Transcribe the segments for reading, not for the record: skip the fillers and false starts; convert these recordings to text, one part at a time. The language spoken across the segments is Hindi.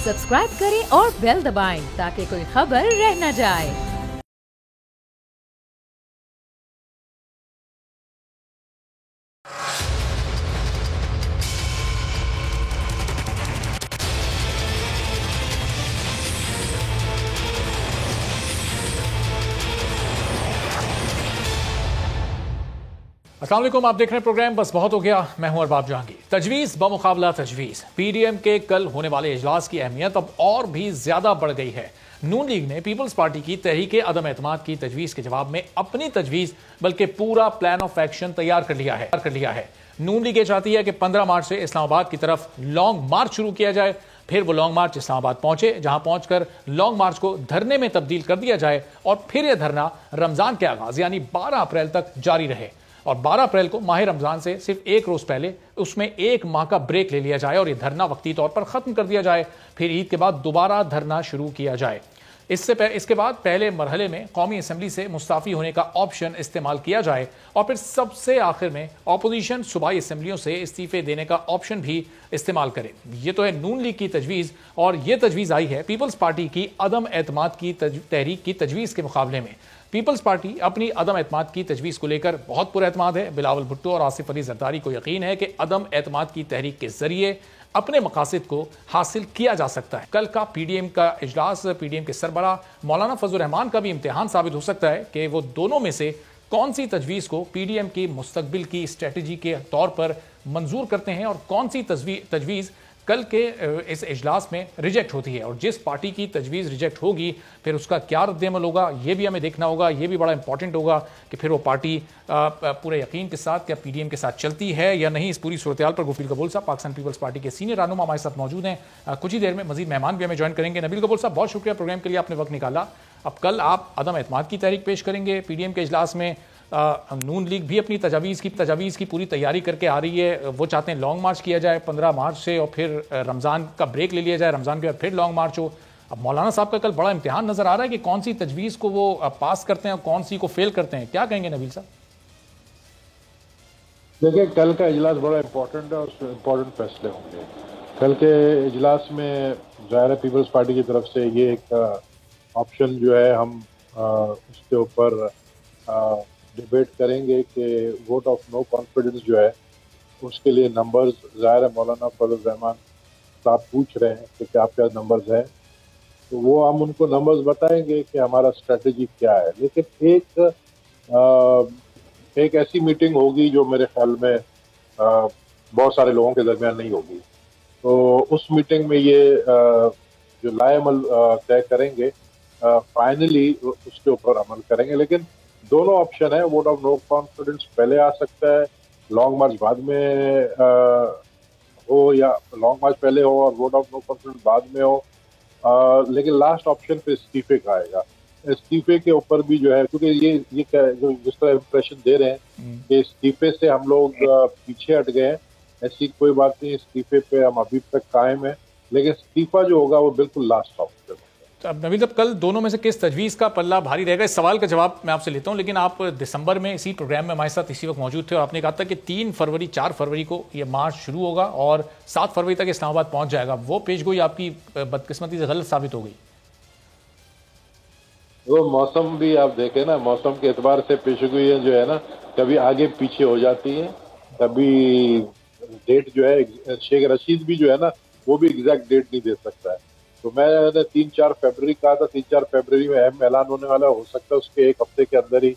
सब्सक्राइब करें और बेल दबाएं ताकि कोई खबर रह न जाए। अस्सलाम वालेकुम, आप देख रहे हैं प्रोग्राम बस बहुत हो गया। मैं हूं अरबाब जहांगीर। तजवीज़ बमुकाबला तजवीज़, पीडीएम के कल होने वाले इजलास की अहमियत अब और भी ज्यादा बढ़ गई है। नून लीग ने पीपल्स पार्टी की तहरीक अदम एतमाद की तजवीज़ के जवाब में अपनी तजवीज़ बल्कि पूरा प्लान ऑफ एक्शन तैयार कर लिया है। नून लीग ये चाहती है कि 15 मार्च से इस्लामाबाद की तरफ लॉन्ग मार्च शुरू किया जाए, फिर वो लॉन्ग मार्च इस्लामाबाद पहुंचे, जहां पहुंचकर लॉन्ग मार्च को धरने में तब्दील कर दिया जाए और फिर यह धरना रमजान के आगाज यानी 12 अप्रैल तक जारी रहे और 12 अप्रैल को माह रमजान से सिर्फ एक रोज पहले उसमें एक माह का ब्रेक ले लिया जाए और यह धरना वक्ती तौर पर खत्म कर दिया जाए। फिर ईद के बाद दोबारा धरना शुरू किया जाए। इसके बाद पहले मरहले में कौमी असम्बली से मुस्ताफी होने का ऑप्शन इस्तेमाल किया जाए और फिर सबसे आखिर में अपोजिशन सूबाई असम्बलियों से इस्तीफे देने का ऑप्शन भी इस्तेमाल करे। ये तो है नून लीग की तजवीज़ और ये तजवीज़ आई है पीपल्स पार्टी की अदम एतमाद की तहरीक की तजवीज़ के मुकाबले में। पीपल्स पार्टी अपनी अदम एतमाद की तजवीज़ को लेकर बहुत पुरएतमाद है। बिलावल भुट्टो और आसिफ अली जरदारी को यकीन है कि अदम एतमाद की तहरीक के जरिए अपने मकासद को हासिल किया जा सकता है। कल का पीडीएम का इजलास पीडीएम के सरबरा मौलाना फजल रहमान का भी इम्तिहान साबित हो सकता है कि वो दोनों में से कौन सी तजवीज़ को पीडीएम की मुस्तकबिल की स्ट्रेटजी के तौर पर मंजूर करते हैं और कौन सी तजवीज़ कल के इस इजलास में रिजेक्ट होती है। और जिस पार्टी की तजवीज़ रिजेक्ट होगी फिर उसका क्या रद्द-ए-अमल होगा ये भी हमें देखना होगा। ये भी बड़ा इंपॉर्टेंट होगा कि फिर वो पार्टी पूरे यकीन के साथ क्या पीडीएम के साथ चलती है या नहीं। इस पूरी सूरत पर गुफील कबूल साहब पाकिस्तान पीपल्स पार्टी के सीनियर रहनुमा हमारे साथ मौजूद हैं। कुछ ही देर में मजीद मेहमान भी हमें ज्वाइन करेंगे। नबील कबूल साहब, बहुत शुक्रिया प्रोग्राम के लिए, आपने वक्त निकाला। अब कल आप अदम एतमाद की तहरीक पेश करेंगे पीडीएम के इजलास में। नून लीग भी अपनी तजावीज़ की पूरी तैयारी करके आ रही है। वो चाहते हैं लॉन्ग मार्च किया जाए 15 मार्च से और फिर रमज़ान का ब्रेक ले लिया जाए, रमज़ान के बाद फिर लॉन्ग मार्च हो। अब मौलाना साहब का कल बड़ा इम्तिहान नजर आ रहा है कि कौन सी तजवीज़ को वो पास करते हैं और कौन सी को फेल करते हैं। क्या कहेंगे नबील साहब? देखिए, कल का इजलास बड़ा इम्पोर्टेंट है और उसमें इम्पोर्टेंट फैसले होंगे। कल के इजलास में ज़ाहिर पीपल्स पार्टी की तरफ से ये एक ऑप्शन जो है हम उसके ऊपर डिबेट करेंगे कि वोट ऑफ नो कॉन्फिडेंस जो है उसके लिए नंबर्स ज़ाहिर मौलाना फजल रहमान साहब पूछ रहे हैं कि क्या क्या नंबर्स हैं, तो वो हम उनको नंबर्स बताएंगे कि हमारा स्ट्रेटजी क्या है। लेकिन एक ऐसी मीटिंग होगी जो मेरे ख्याल में बहुत सारे लोगों के दरमियान नहीं होगी, तो उस मीटिंग में ये जो लाएअमल तय करेंगे फाइनली उसके ऊपर अमल करेंगे। लेकिन दोनों ऑप्शन है, वोट ऑफ नो कॉन्फिडेंस पहले आ सकता है, लॉन्ग मार्च बाद में हो, या लॉन्ग मार्च पहले हो और वोट ऑफ नो कॉन्फिडेंस बाद में हो। लेकिन लास्ट ऑप्शन पे इस्तीफे का आएगा। इस्तीफे के ऊपर भी जो है, क्योंकि ये जो जिस तरह इम्प्रेशन दे रहे हैं कि इस्तीफे से हम लोग पीछे हट गए हैं, ऐसी कोई बात नहीं। इस्तीफे पे हम अभी तक कायम है, लेकिन इस्तीफा जो होगा वो बिल्कुल लास्ट ऑप्शन। अब नबील साहब, कल दोनों में से किस तजवीज़ का पल्ला भारी रहेगा? इस सवाल का जवाब मैं आपसे लेता हूं, लेकिन आप दिसंबर में इसी प्रोग्राम में हमारे साथ इसी वक्त मौजूद थे और आपने कहा था कि 4 फरवरी को ये मार्च शुरू होगा और 7 फरवरी तक इस्लामाबाद पहुंच जाएगा। वो पेशगोई आपकी बदकिस्मती से गलत साबित हो गई। वो मौसम भी आप देखें ना, मौसम के एतबार से पेशगोई जो है ना कभी आगे पीछे हो जाती है, कभी डेट जो है शेख रशीद भी जो है ना वो भी एग्जैक्ट डेट नहीं दे सकता है। तो मैंने 3-4 फरवरी कहा था, 3-4 फरवरी में अहम ऐलान होने वाला, हो सकता है उसके एक हफ्ते के अंदर ही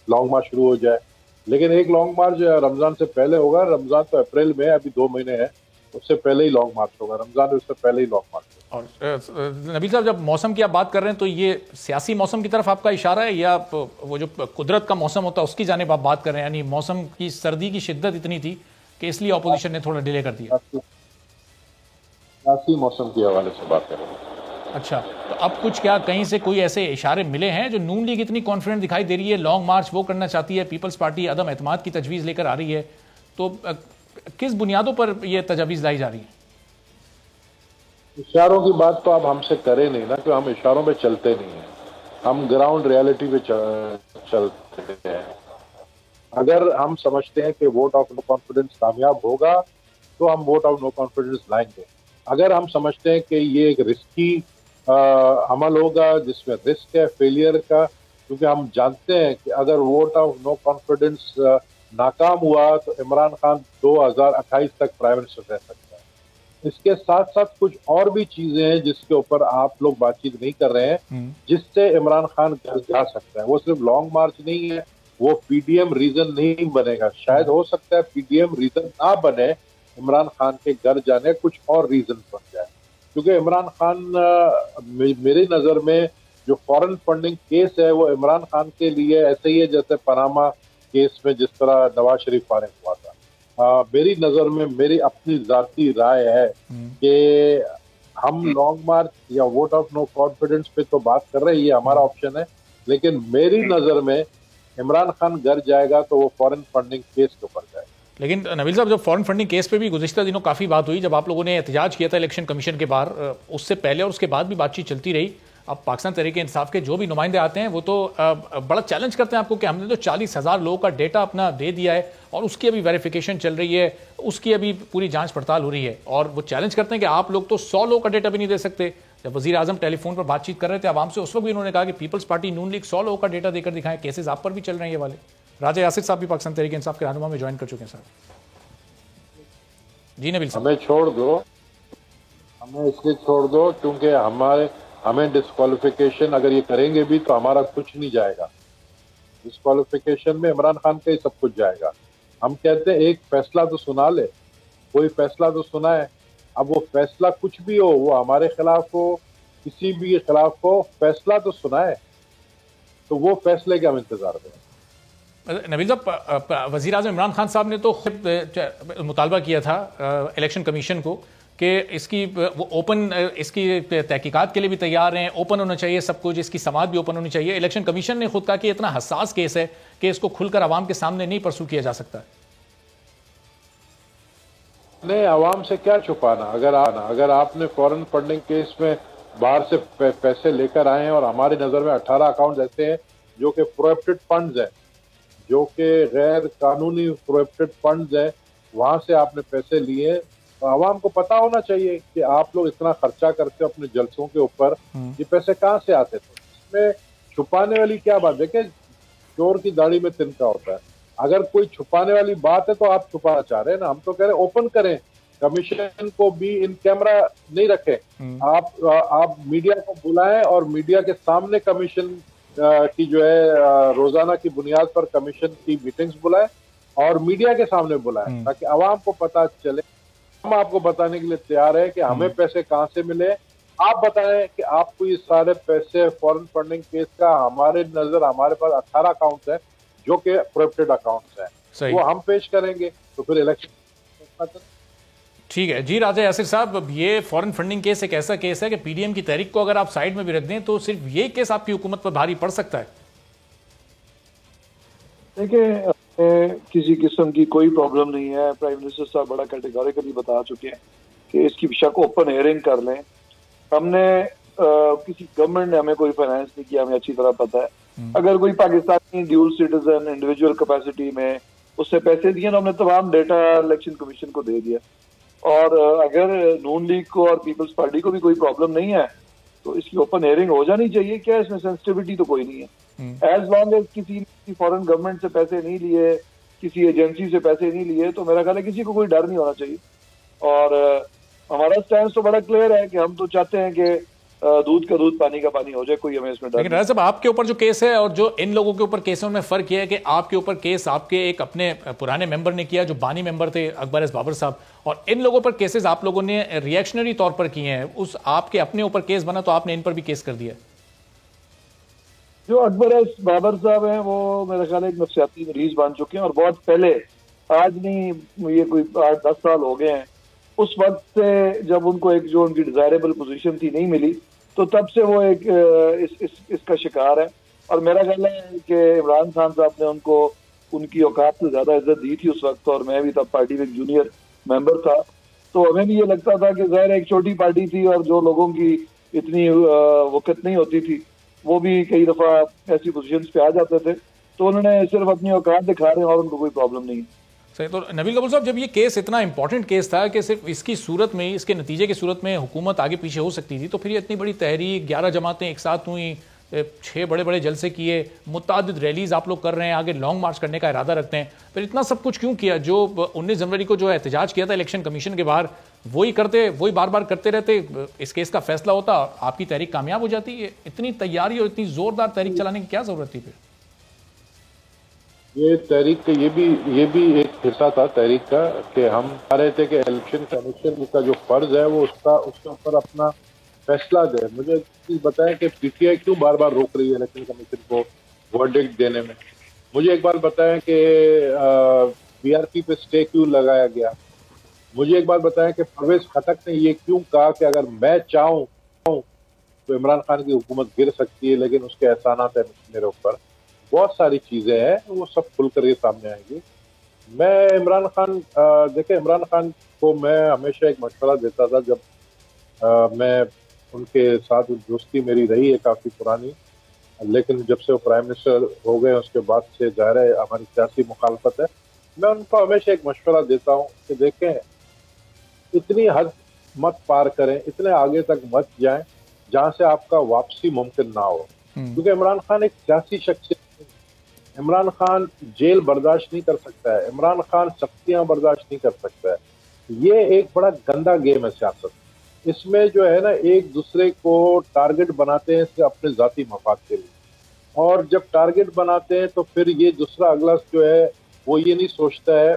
लॉन्ग मार्च शुरू हो जाए। लेकिन एक लॉन्ग मार्च रमजान से पहले होगा। रमजान तो अप्रैल में है, अभी 2 महीने हैं, उससे पहले ही लॉन्ग मार्च होगा। रमजान उससे पहले ही लॉन्ग मार्च होगा। और नबील साहब, जब मौसम की आप बात कर रहे हैं तो ये सियासी मौसम की तरफ आपका इशारा है या वो जो कुदरत का मौसम होता है उसकी जानिब आप बात कर रहे हैं? यानी मौसम की सर्दी की शिद्दत इतनी थी कि इसलिए अपोजिशन ने थोड़ा डिले कर दिया। सियासी मौसम के हवाले से बात कर रहे हैं। अच्छा, तो अब कुछ क्या कहीं से कोई ऐसे इशारे मिले हैं जो नून लीग इतनी कॉन्फिडेंट दिखाई दे रही है, लॉन्ग मार्च वो करना चाहती है, पीपल्स पार्टी अदम एतमाद की तजवीज़ लेकर आ रही है, तो किस बुनियादों पर यह तजावीज़ लाई जा रही है? इशारों की बात तो आप हमसे करें नहीं ना, कि हम इशारों पे चलते नहीं हैं, हम ग्राउंड रियलिटी पे चलते हैं। अगर हम समझते हैं कि वोट ऑफ नो कॉन्फिडेंस कामयाब होगा तो हम वोट ऑफ नो कॉन्फिडेंस लाएंगे। अगर हम समझते हैं कि ये एक रिस्की अमल होगा जिसमें रिस्क है फेलियर का, क्योंकि हम जानते हैं कि अगर वोट ऑफ नो कॉन्फिडेंस नाकाम हुआ तो इमरान खान 2028 तक प्राइम मिनिस्टर रह सकता है। इसके साथ साथ कुछ और भी चीजें हैं जिसके ऊपर आप लोग बातचीत नहीं कर रहे हैं, जिससे इमरान खान घर जा सकता है। वो सिर्फ लॉन्ग मार्च नहीं है, वो पीडीएम रीजन नहीं बनेगा। शायद हो सकता है पीडीएम रीजन ना बने, इमरान खान के घर जाने कुछ और रीजन बन जाए, क्योंकि इमरान खान मेरी नजर में जो फॉरेन फंडिंग केस है वो इमरान खान के लिए ऐसे ही है जैसे पनामा केस में जिस तरह नवाज शरीफ फारिग हुआ था। मेरी नजर में मेरी अपनी जाती राय है कि हम लॉन्ग मार्च या वोट ऑफ नो कॉन्फिडेंस पे तो बात कर रहे हैं, ये हमारा ऑप्शन है, लेकिन मेरी नजर में इमरान खान घर जाएगा तो वो फॉरेन फंडिंग केस के ऊपर जाएगा। लेकिन नबील साहब, जब फॉरेन फंडिंग केस पे भी गुज़िश्ता दिनों काफ़ी बात हुई, जब आप लोगों ने एहतजाज किया था इलेक्शन कमीशन के बाहर, उससे पहले और उसके बाद भी बातचीत चलती रही। अब पाकिस्तान तहरीक इंसाफ के जो भी नुमाइंदे आते हैं वो तो बड़ा चैलेंज करते हैं आपको कि हमने तो 40,000 लोगों का डेटा अपना दे दिया है और उसकी अभी वेरिफिकेशन चल रही है, उसकी अभी पूरी जांच पड़ताल हो रही है, और वो चैलेंज करते हैं कि आप लोग तो 100 लोगों का डेटा भी नहीं दे सकते। जब वजीर आजम टेलीफोन पर बातचीत कर रहे थे आवाम से, उस वक्त भी उन्होंने कहा कि पीपल्स पार्टी नून लीग 100 लोगों का डेटा देकर दिखाएं। केसेस आप पर भी चल रहे हैं ये वाले। राजा यासिर साहब भी पाकिस्तान तहरीक इंसाफ के रहनुमा में ज्वाइन कर चुके हैं साहब। जी नबील साहब, हमें छोड़ दो, हमें इसलिए छोड़ दो क्योंकि हमें डिस्क्वालिफिकेशन अगर ये करेंगे भी तो हमारा कुछ नहीं जाएगा। डिस्क्वालिफिकेशन में इमरान खान का ही सब कुछ जाएगा। हम कहते हैं एक फैसला तो सुना ले, कोई फैसला तो सुनाए। अब वो फैसला कुछ भी हो, वो हमारे खिलाफ हो, किसी भी के खिलाफ हो, फैसला तो सुनाए, तो वो फैसले का हम इंतजार करें। नबील साहब, वज़ीर आज़म इमरान खान साहब ने तो खुद मुतालबा किया था इलेक्शन कमीशन को कि इसकी वो ओपन इसकी तहकीकात के लिए भी तैयार हैं, ओपन होना चाहिए सब कुछ, इसकी समात भी ओपन होनी चाहिए। इलेक्शन कमीशन ने खुद कहा कि इतना हसास केस है कि इसको खुलकर आवाम के सामने नहीं परसू किया जा सकता। नहीं, आवाम से क्या छुपाना। अगर आपने फॉरेन फंडिंग केस में बाहर से पैसे लेकर आए हैं, और हमारी नजर में 18 अकाउंट ऐसे हैं जो कि प्रोहिबिटेड फंड्स हैं, जो कि गैर कानूनी प्रोहिबिटेड फंड्स हैं, वहां से आपने पैसे लिए, तो आवाम को पता होना चाहिए कि आप लोग इतना खर्चा करते हो अपने जलसों के ऊपर, ये पैसे कहाँ से आते थे। इसमें छुपाने वाली क्या बात है कि चोर की दाढ़ी में तिनका होता है। अगर कोई छुपाने वाली बात है तो आप छुपाना चाह रहे हैं ना, हम तो कह रहे हैं ओपन करें, कमीशन को भी इन कैमरा नहीं रखें, आप मीडिया को बुलाएं और मीडिया के सामने कमीशन की जो है रोजाना की बुनियाद पर कमीशन की मीटिंग्स बुलाएं और मीडिया के सामने बुलाएं, ताकि आवाम को पता चले। हम आपको बताने के लिए तैयार है कि हमें पैसे कहां से मिले। आप बताएं कि आपको ये सारे पैसे फॉरेन फंडिंग केस का, हमारे पास 18 अकाउंट्स हैं जो कि प्रोहिबिटेड अकाउंट्स हैं, वो हम पेश करेंगे, तो फिर इलेक्शन। ठीक है जी राजा यासिर साहब, अब ये फॉरेन फंडिंग केस एक ऐसा केस है कि पीडीएम की तहरीक को अगर आप साइड में भी रख दें तो सिर्फ ये केस आपकी हुकूमत पर भारी पड़ सकता है। देखिए, किसी किस्म की कोई प्रॉब्लम नहीं है। प्राइम मिनिस्टर साहब बड़ा कैटेगोरिकली बता चुके हैं कि इसकी शक ओपन हेयरिंग कर लें। हमने किसी गवर्नमेंट ने हमें कोई फाइनेंस नहीं किया, हमें अच्छी तरह पता है। अगर कोई Pakistani dual citizen individual capacity में उससे पैसे दिए तो हमने तमाम डेटा इलेक्शन कमीशन को दे दिया। और अगर नून लीग को और पीपल्स पार्टी को भी कोई प्रॉब्लम नहीं है तो इसकी ओपन हेयरिंग हो जानी चाहिए। क्या इसमें सेंसिटिविटी तो कोई नहीं है। एज लॉन्ग एज किसी फॉरेन गवर्नमेंट से पैसे नहीं लिए, किसी एजेंसी से पैसे नहीं लिए, तो मेरा ख्याल है किसी को कोई डर नहीं होना चाहिए। और हमारा स्टैंड तो बड़ा क्लियर है कि हम तो चाहते हैं कि दूध का दूध पानी का पानी हो जाए, कोई हमें इसमें डर। लेकिन राजा साहब, आपके ऊपर जो केस है और जो इन लोगों के ऊपर केस है उनमें फर्क यह है कि आपके ऊपर केस आपके एक अपने पुराने मेंबर ने किया जो बानी मेंबर थे अकबर एस बाबर साहब, और इन लोगों पर केसेस आप लोगों ने रिएक्शनरी तौर पर किए हैं। उस आपके अपने ऊपर केस बना तो आपने इन पर भी केस कर दिया। जो अकबर एस बाबर साहब हैं वो मेरा ख्याल है एक नफसियाती मरीज बन चुके हैं, और बहुत पहले, आज नहीं, ये कोई 8-10 साल हो गए हैं, उस वक्त से जब उनको एक जो उनकी डिजायरेबल पोजीशन थी नहीं मिली, तो तब से वो एक इसका शिकार है। और मेरा ख्याल है कि इमरान खान साहब ने उनको उनकी औकात से ज्यादा इज्जत दी थी उस वक्त, और मैं भी तब पार्टी में एक जूनियर मेंबर था, तो हमें भी ये लगता था कि ज़ाहिर एक छोटी पार्टी थी और जो लोगों की इतनी वक़्त नहीं होती थी वो भी कई दफा ऐसी पोजीशंस पे आ जाते थे, तो उन्होंने सिर्फ अपनी औकात दिखा रहे हैं और उनको कोई प्रॉब्लम नहीं है। सही। तो नबील कपूर साहब, जब ये केस इतना इंपॉर्टेंट केस था कि सिर्फ इसकी सूरत में, इसके नतीजे की सूरत में हुकूमत आगे पीछे हो सकती थी, तो फिर ये इतनी बड़ी तहरीक, 11 जमातें एक साथ हुई, 6 बड़े बड़े जलसे किए, मुतादिद रैलीज आप लोग कर रहे हैं, आगे लॉन्ग मार्च करने का इरादा रखते हैं, फिर इतना सब कुछ क्यों किया? जो 19 जनवरी को जो एहतजाज किया था इलेक्शन कमीशन के बाहर, वही बार बार करते रहते, इस केस का फैसला होता, आपकी तहरीक कामयाब हो जाती है। इतनी तैयारी और इतनी जोरदार तहरीक चलाने की क्या जरूरत थी फिर? ये तहरीक का ये भी एक हिस्सा था तहरीक का कि हम चाह रहे थे कि इलेक्शन कमीशन का जो फर्ज है वो उसके ऊपर अपना फैसला दे। मुझे एक चीज बताएं कि पीटीआई क्यों बार बार रोक रही है इलेक्शन कमीशन को वर्डिक्ट देने में। मुझे एक बार बताएं कि बीआरपी पे स्टे क्यों लगाया गया। मुझे एक बार बताएं कि परवेज खटक ने ये क्यों कहा कि अगर मैं चाहूं तो इमरान खान की हुकूमत गिर सकती है, लेकिन उसके एहसानात है मेरे ऊपर। बहुत सारी चीजें हैं, वो सब खुल कर ये सामने आएंगी। मैं इमरान खान देखे, इमरान खान को मैं हमेशा एक मशवरा देता था जब मैं उनके साथ दोस्ती मेरी रही है काफी पुरानी, लेकिन जब से वो प्राइम मिनिस्टर हो गए उसके बाद से ज़ाहिर है हमारी सियासी मुखालफत है। मैं उनको हमेशा एक मशवरा देता हूँ कि देखें, इतनी हद मत पार करें, इतने आगे तक मत जाएं जहां से आपका वापसी मुमकिन ना हो। क्योंकि इमरान खान एक सियासी शख्सियत, इमरान खान जेल बर्दाश्त नहीं कर सकता है, इमरान खान सख्तियां बर्दाश्त नहीं कर सकता है। ये एक बड़ा गंदा गेम है सियासत। इसमें जो है ना, एक दूसरे को टारगेट बनाते हैं इसके अपने जाती मफाद के लिए, और जब टारगेट बनाते हैं तो फिर ये दूसरा अगला जो है वो ये नहीं सोचता है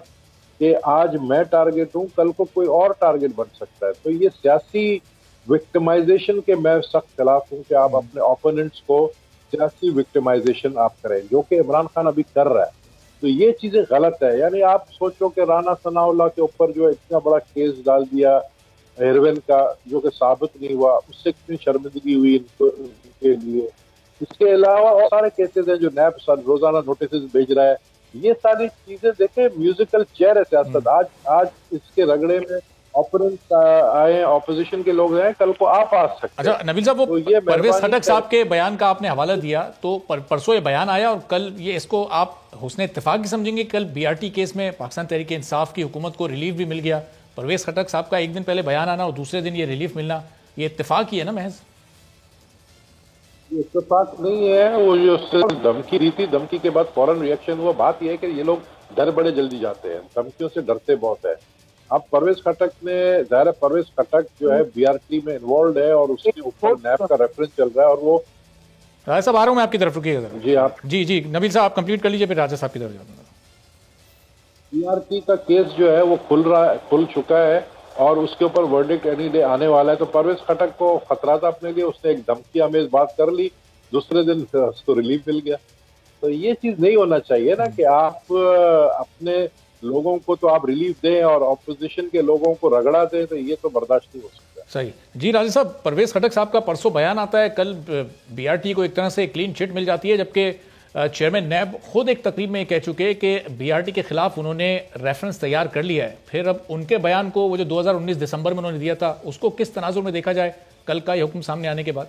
कि आज मैं टारगेट हूं, कल को कोई और टारगेट बन सकता है। तो ये सियासी विक्टिमाइजेशन के मैं सख्त खिलाफ हूं कि आप अपने ओपोनेंट्स को सियासी विक्टिमाइजेशन आप करें, जो कि इमरान खान अभी कर रहा है। तो ये चीजें गलत है। यानी आप सोचो कि राना सनाउल्लाह के ऊपर जो इतना बड़ा केस डाल दिया हेरोइन का, जो कि साबित नहीं हुआ, उससे कितनी शर्मिंदगी हुई इनके लिए। इसके अलावा और सारे केसेस हैं जो नैब रोजाना नोटिस भेज रहा है। ये सारी चीजें देखें, म्यूजिकल चेयर है सियासत। आज इसके रगड़े में ओपोनेंट्स आए, ऑपोजिशन के लोग हैं, कल को आप आ सकते हैं। अच्छा नबील साहब, वो तो परवेज खटक साहब के बयान का आपने हवाला दिया, तो परसों ये बयान आया और कल ये, इसको आप हुस्न इत्तेफाक ही समझेंगे? कल बीआरटी केस में पाकिस्तान तहरीक इंसाफ की हुकूमत को रिलीफ भी मिल गया, परवेज खटक साहब का एक दिन पहले बयान आना और दूसरे दिन ये रिलीफ मिलना, ये इत्तेफाक ही है ना महज? इत्तेफाक नहीं है, वो जो धमकी दी थी, धमकी के बाद फौरन रिएक्शन हुआ। बात यह है कि ये लोग डर बड़े जल्दी जाते हैं, धमकियों से डरते बहुत है। अब परवेज खटक ने, ज़ाहिर है परवेज खटक जो है बीआरटी में इन्वॉल्व है और उसके ऊपर नैब का रेफरेंस चल रहा है। और वो राजा साहब आ रहा हूँ मैं आपकी तरफ, रुकिएगा जरा। जी आप जी नबील साहब आप कंप्लीट कर लीजिए, फिर राजा साहब की तरफ जाऊंगा। बीआरटी का केस जो है वो खुल चुका है और उसके ऊपर वर्डिक्ट एनी डे आने वाला है। तो परवेज खटक को खतरा था अपने लिए, उसने एक धमकी आमेज बात कर ली, दूसरे दिन उसको रिलीफ मिल गया। तो ये चीज नहीं होना चाहिए ना कि आप अपने लोगों को तो आप रिलीफ दें और ऑपोजिशन के लोगों को रगड़ा दें, तो ये तो बर्दाश्त नहीं हो सकता। सही जी राजा साहब, परवेज खटक साहब का परसों बयान आता है, कल बीआरटी को एक तरह से क्लीन चिट मिल जाती है, जबकि चेयरमैन नैब खुद एक तकरीब में कह चुके कि बीआरटी के खिलाफ उन्होंने रेफरेंस तैयार कर लिया है। फिर अब उनके बयान को, वो जो 2019 दिसंबर में उन्होंने दिया था, उसको किस तनाजुर में देखा जाए कल का ये हुक्म सामने आने के बाद?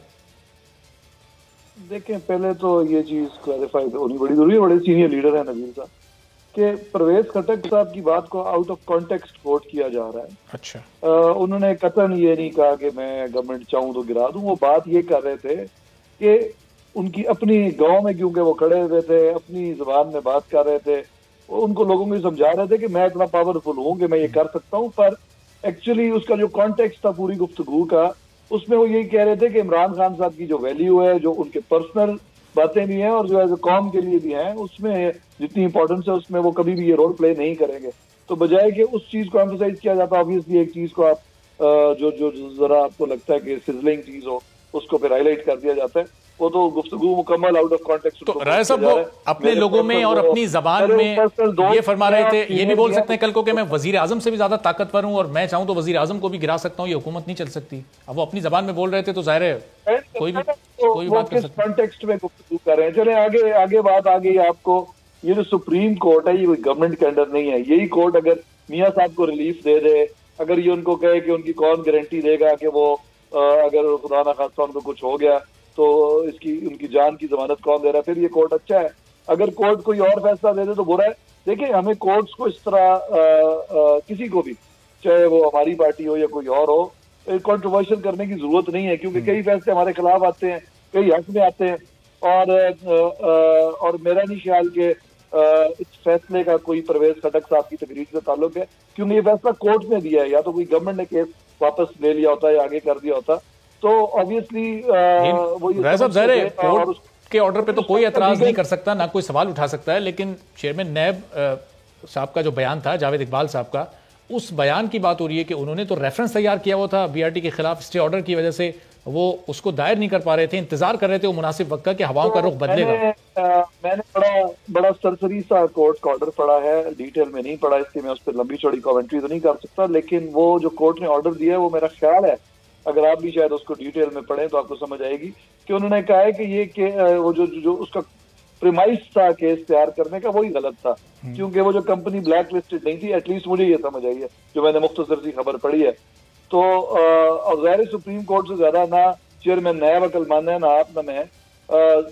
देखें, पहले तो ये चीज क्लैरिफाई होनी बड़ी जरूरी है, बड़े सीनियर लीडर है नबील साहब, कि परवेज खटक साहब की बात को आउट ऑफ कॉन्टेक्स्ट कोट किया जा रहा है। अच्छा। उन्होंने कतन ये नहीं कहा कि मैं गवर्नमेंट चाहूं तो गिरा दूं। वो बात ये कर रहे थे कि उनकी अपनी गांव में, क्योंकि वो खड़े हुए थे, अपनी जुबान में बात कर रहे थे, उनको लोगों को समझा रहे थे कि मैं इतना पावरफुल हूं कि मैं ये कर सकता हूं। पर एक्चुअली उसका जो कॉन्टेक्स्ट था पूरी गुफ्तगू का, उसमें वो यही कह रहे थे कि इमरान खान साहब की जो वैल्यू है, जो उनके पर्सनल बातें भी हैं और जो एज ए कौम के लिए भी हैं, उसमें जितनी इंपॉर्टेंस है उसमें वो कभी भी ये रोल प्ले नहीं करेंगे। तो बजाय कि उस चीज को एम्फसाइज किया जाता, ऑब्वियसली एक चीज को आप जो जो जरा आपको लगता है कि सिजलिंग चीज हो, उसको फिर हाईलाइट कर दिया जाता है। वो तो गुफ्तगू मुकम्मल आउट ऑफ कॉन्टेक्स्ट। तो राय साहब, वो अपने लोगों में और अपनी जबान में ये फरमा रहे थे, ये भी बोल सकते हैं कल को कि मैं वजीर आजम से भी ज्यादा ताकतवर हूं और मैं चाहूं तो वजीर आजम को भी गिरा सकता हूं, ये हुकूमत नहीं चल सकती। अब वो अपनी जबान में बोल रहे थे, तो जाहिर है कोई भी बात कर सकता है। कॉन्टेक्स्ट में गुफ्तगू कर रहे हैं। चले आगे बात आ गई आपको, ये जो सुप्रीम कोर्ट है, ये गवर्नमेंट के अंडर नहीं है। यही कोर्ट अगर मियां साहब को रिलीफ दे दे, अगर ये उनको कहे कि उनकी कौन गारंटी देगा कि वो अगर खुदा ना खास्ता उनको कुछ हो गया तो इसकी उनकी जान की जमानत कौन दे रहा है, फिर ये कोर्ट अच्छा है। अगर कोर्ट कोई और फैसला दे दे तो बुरा है। देखिए, हमें कोर्ट्स को इस तरह किसी को भी, चाहे वो हमारी पार्टी हो या कोई और हो, कंट्रोवर्शियल करने की जरूरत नहीं है, क्योंकि कई फैसले हमारे खिलाफ आते हैं, कई हक में आते हैं। और मेरा नहीं ख्याल कि इस फैसले का कोई परवेज खटक साहब की तकरीर से ताल्लुक है, क्योंकि ये फैसला कोर्ट ने दिया है। या तो कोई गवर्नमेंट ने केस वापस ले लिया होता या आगे कर दिया होता, तो ऑब्वियसली वो कोर्ट के ऑर्डर पे तो कोई एतराज नहीं कर सकता, ना कोई सवाल उठा सकता है। लेकिन चेयरमैन नैब साहब का जो बयान था, जावेद इकबाल साहब का, उस बयान की बात हो रही है कि उन्होंने तो रेफरेंस तैयार किया हुआ था बीआरटी के खिलाफ, स्टे ऑर्डर की वजह से वो उसको दायर नहीं कर पा रहे थे, इंतजार कर रहे थे वो मुनासिब वक्त का कि हवाओं का रुख बदलेगा। मैंने बड़ा सरसरी सा कोर्ट का ऑर्डर पढ़ा है, डिटेल में नहीं पढ़ा, इसलिए मैं उस पर लंबी चौड़ी कमेंट्री तो नहीं कर सकता। लेकिन वो जो कोर्ट ने ऑर्डर दिया है, वो मेरा ख्याल है, अगर आप भी शायद उसको डिटेल में पढ़ें तो आपको समझ आएगी कि उन्होंने कहा है कि ये वो जो उसका प्रीमाइस था केस तैयार करने का, वही गलत था, क्योंकि वो जो कंपनी ब्लैक लिस्टेड नहीं थी। एटलीस्ट मुझे ये समझ आई है जो मैंने मुख्तसर सी खबर पढ़ी है। तो गैर सुप्रीम कोर्ट से ज्यादा ना चेयरमैन नैब अकलमंद है, ना आप ना मैं,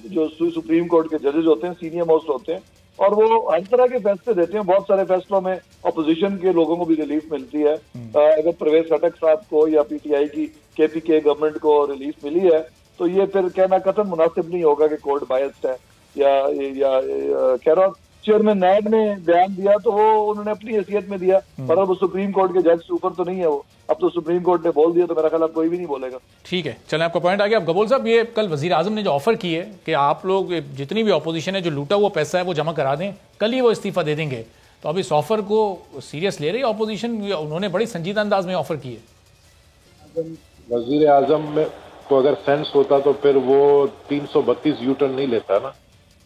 जो सुप्रीम कोर्ट के जजेस होते हैं सीनियर मोस्ट होते हैं, और वो हर तरह के फैसले देते हैं। बहुत सारे फैसलों में अपोजिशन के लोगों को भी रिलीफ मिलती है। अगर परवेज खटक साहब को या पीटीआई की केपीके गवर्नमेंट को रिलीफ मिली है, तो ये फिर कहना कतई मुनासिब नहीं होगा कि कोर्ट बायस्ड है या कह रहा हूँ। चेयरमैन नैब ने बयान दिया तो वो उन्होंने अपनी हैसियत में दिया, पर अब वो सुप्रीम कोर्ट के जज से ऊपर तो नहीं है वो। अब तो सुप्रीम कोर्ट ने बोल दिया, तो मेरा ख्याल अब कोई भी नहीं बोलेगा। ठीक है, चलें, आपका पॉइंट आ गया। अब गबोल साहब, ये कल वजीर आजम ने जो ऑफर की है कि आप लोग जितनी भी ऑपोजिशन है, जो लूटा हुआ पैसा है वो जमा करा दें, कल ही वो इस्तीफा दे देंगे, तो अब इस ऑफर को सीरियस ले रही है ऑपोजिशन? उन्होंने बड़ी संजीदा अंदाज में ऑफर की है। वजीर आजम को अगर सेंस होता तो फिर वो 332 यूटर्न नहीं लेता ना।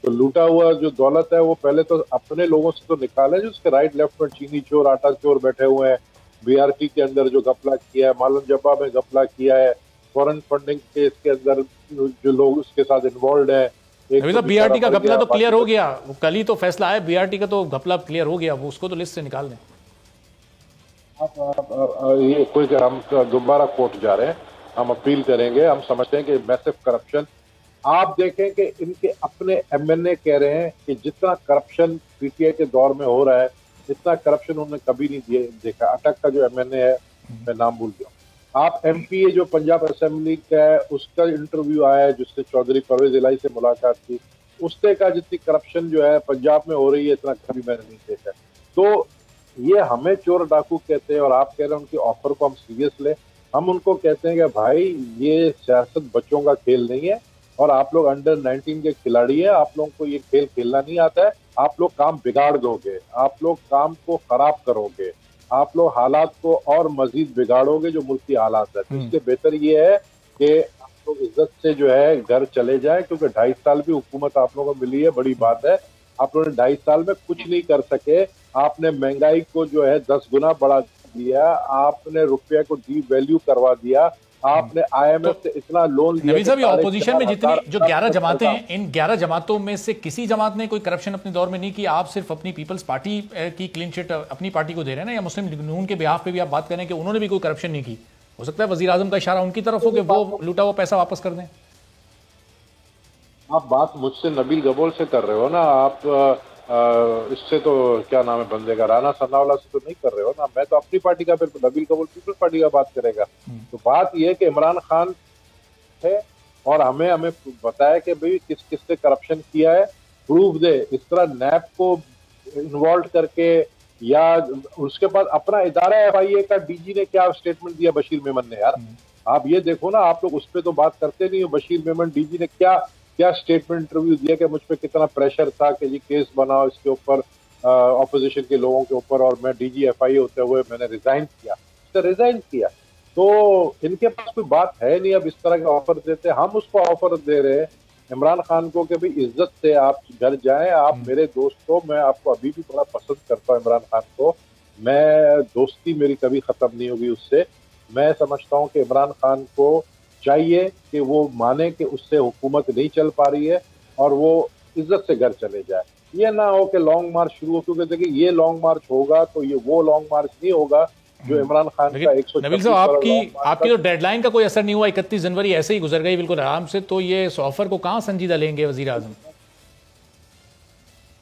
तो लूटा हुआ जो दौलत है वो पहले तो अपने लोगों से तो निकाले, जो उसके राइट लेफ्ट में चीनी चोर आटा चोर बैठे हुए हैं। बीआरटी के अंदर जो घपला किया है, मालूम जब्बा में घपला किया है, फॉरेन फंडिंग केस के अंदर जो लोग उसके साथ इन्वॉल्व है। बीआरटी का घपला तो क्लियर हो गया, वो कल ही तो फैसला आया, बीआरटी का तो घपला क्लियर हो गया, वो उसको तो लिस्ट से निकाल दें। ये कोई हम दोबारा कोर्ट जा रहे हैं, हम अपील करेंगे। हम समझते हैं कि मैसिव करप्शन, आप देखें कि इनके अपने एमएनए कह रहे हैं कि जितना करप्शन पीटीआई के दौर में हो रहा है, इतना करप्शन उन्होंने कभी नहीं देखा। अटक का जो एमएनए है, मैं नाम भूल गया। आप एमपीए जो पंजाब असेंबली का है, उसका इंटरव्यू आया है जिससे चौधरी परवेज इलाही से मुलाकात की, उससे का जितनी करप्शन जो है पंजाब में हो रही है, इतना कभी मैंने नहीं देखा। तो ये हमें चोर डाकू कहते हैं और आप कह रहे हैं उनकी ऑफर को हम सीरियस लें। हम उनको कहते हैं कि भाई ये सियासत बच्चों का खेल नहीं है और आप लोग अंडर 19 के खिलाड़ी हैं, आप लोगों को ये खेल खेलना नहीं आता है। आप लोग काम बिगाड़ दोगे, आप लोग काम को खराब करोगे, आप लोग हालात को और मजीद बिगाड़ोगे जो मुल्की हालात है। तो इससे बेहतर ये है कि आप लोग इज्जत से जो है घर चले जाए, क्योंकि 2.5 साल की हुकूमत आप लोगों को मिली है, बड़ी बात है। आप लोगों ने 2.5 साल में कुछ नहीं कर सके। आपने महंगाई को जो है 10 गुना बढ़ा दिया, आपने रुपये को डी वैल्यू करवा दिया, आपने आईएमएफ से इतना लोन लिया। नबील साहब, ये ऑपोजिशन में जितनी जो 11 जमातें हैं, इन 11 जमातों में से किसी जमात ने कोई करप्शन अपने दौर में नहीं की? आप सिर्फ अपनी पीपल्स पार्टी की क्लीन चिट अपनी पार्टी को दे रहे हैं ना, या मुस्लिम लीग नून के बिहाफ पे भी आप बात करें कि उन्होंने भी कोई करप्शन नहीं की? हो सकता है वजीर आजम का इशारा उनकी तरफ हो कि वो लूटा हुआ पैसा वापस कर दें। आप बात मुझसे नबील गबोल से कर रहे हो ना, आप इससे तो क्या नाम है बंदे का, राना सनाउल्लाह से तो नहीं कर रहे हो ना। मैं तो अपनी पार्टी का, फिर नबील कबूल पीपल्स पार्टी का बात करेगा। तो बात यह है कि इमरान खान है और हमें बताया कि भाई किस किस ने करप्शन किया है, प्रूफ दे। इस तरह नैब को इन्वॉल्व करके, या उसके बाद अपना इदारा एफआईए का डीजी ने क्या स्टेटमेंट दिया बशीर मेमन ने, यार आप ये देखो ना। आप लोग उस पर तो बात करते नहीं हो। बशीर मेमन डीजी ने क्या स्टेटमेंट इंटरव्यू दिया कि मुझ पे कितना प्रेशर था कि ये केस बनाओ इसके ऊपर, ऑपोजिशन के लोगों के ऊपर, और मैं डीजी एफआईए होते हुए मैंने रिजाइन किया। तो इनके पास कोई बात है नहीं। अब इस तरह के ऑफर देते, हम उसको ऑफर दे रहे हैं इमरान खान को कि भाई इज्जत से आप घर जाएं। आप मेरे दोस्त हो, मैं आपको अभी भी बड़ा पसंद करता हूँ इमरान खान को, मैं दोस्ती मेरी कभी खत्म नहीं होगी उससे। मैं समझता हूँ कि इमरान खान को चाहिए कि वो माने कि उससे हुकूमत नहीं चल पा रही है और वो इज्जत से घर चले जाए। ये ना हो कि लॉन्ग मार्च शुरू हो, क्योंकि देखिए ये लॉन्ग मार्च होगा तो ये वो लॉन्ग मार्च नहीं होगा जो इमरान खान का 126। नबील साहब, आपकी तो डेडलाइन का कोई असर नहीं हुआ, 31 जनवरी ऐसे ही गुजर गई बिल्कुल आराम से, तो ये ऑफर को कहाँ संजीदा लेंगे वजीर आजम?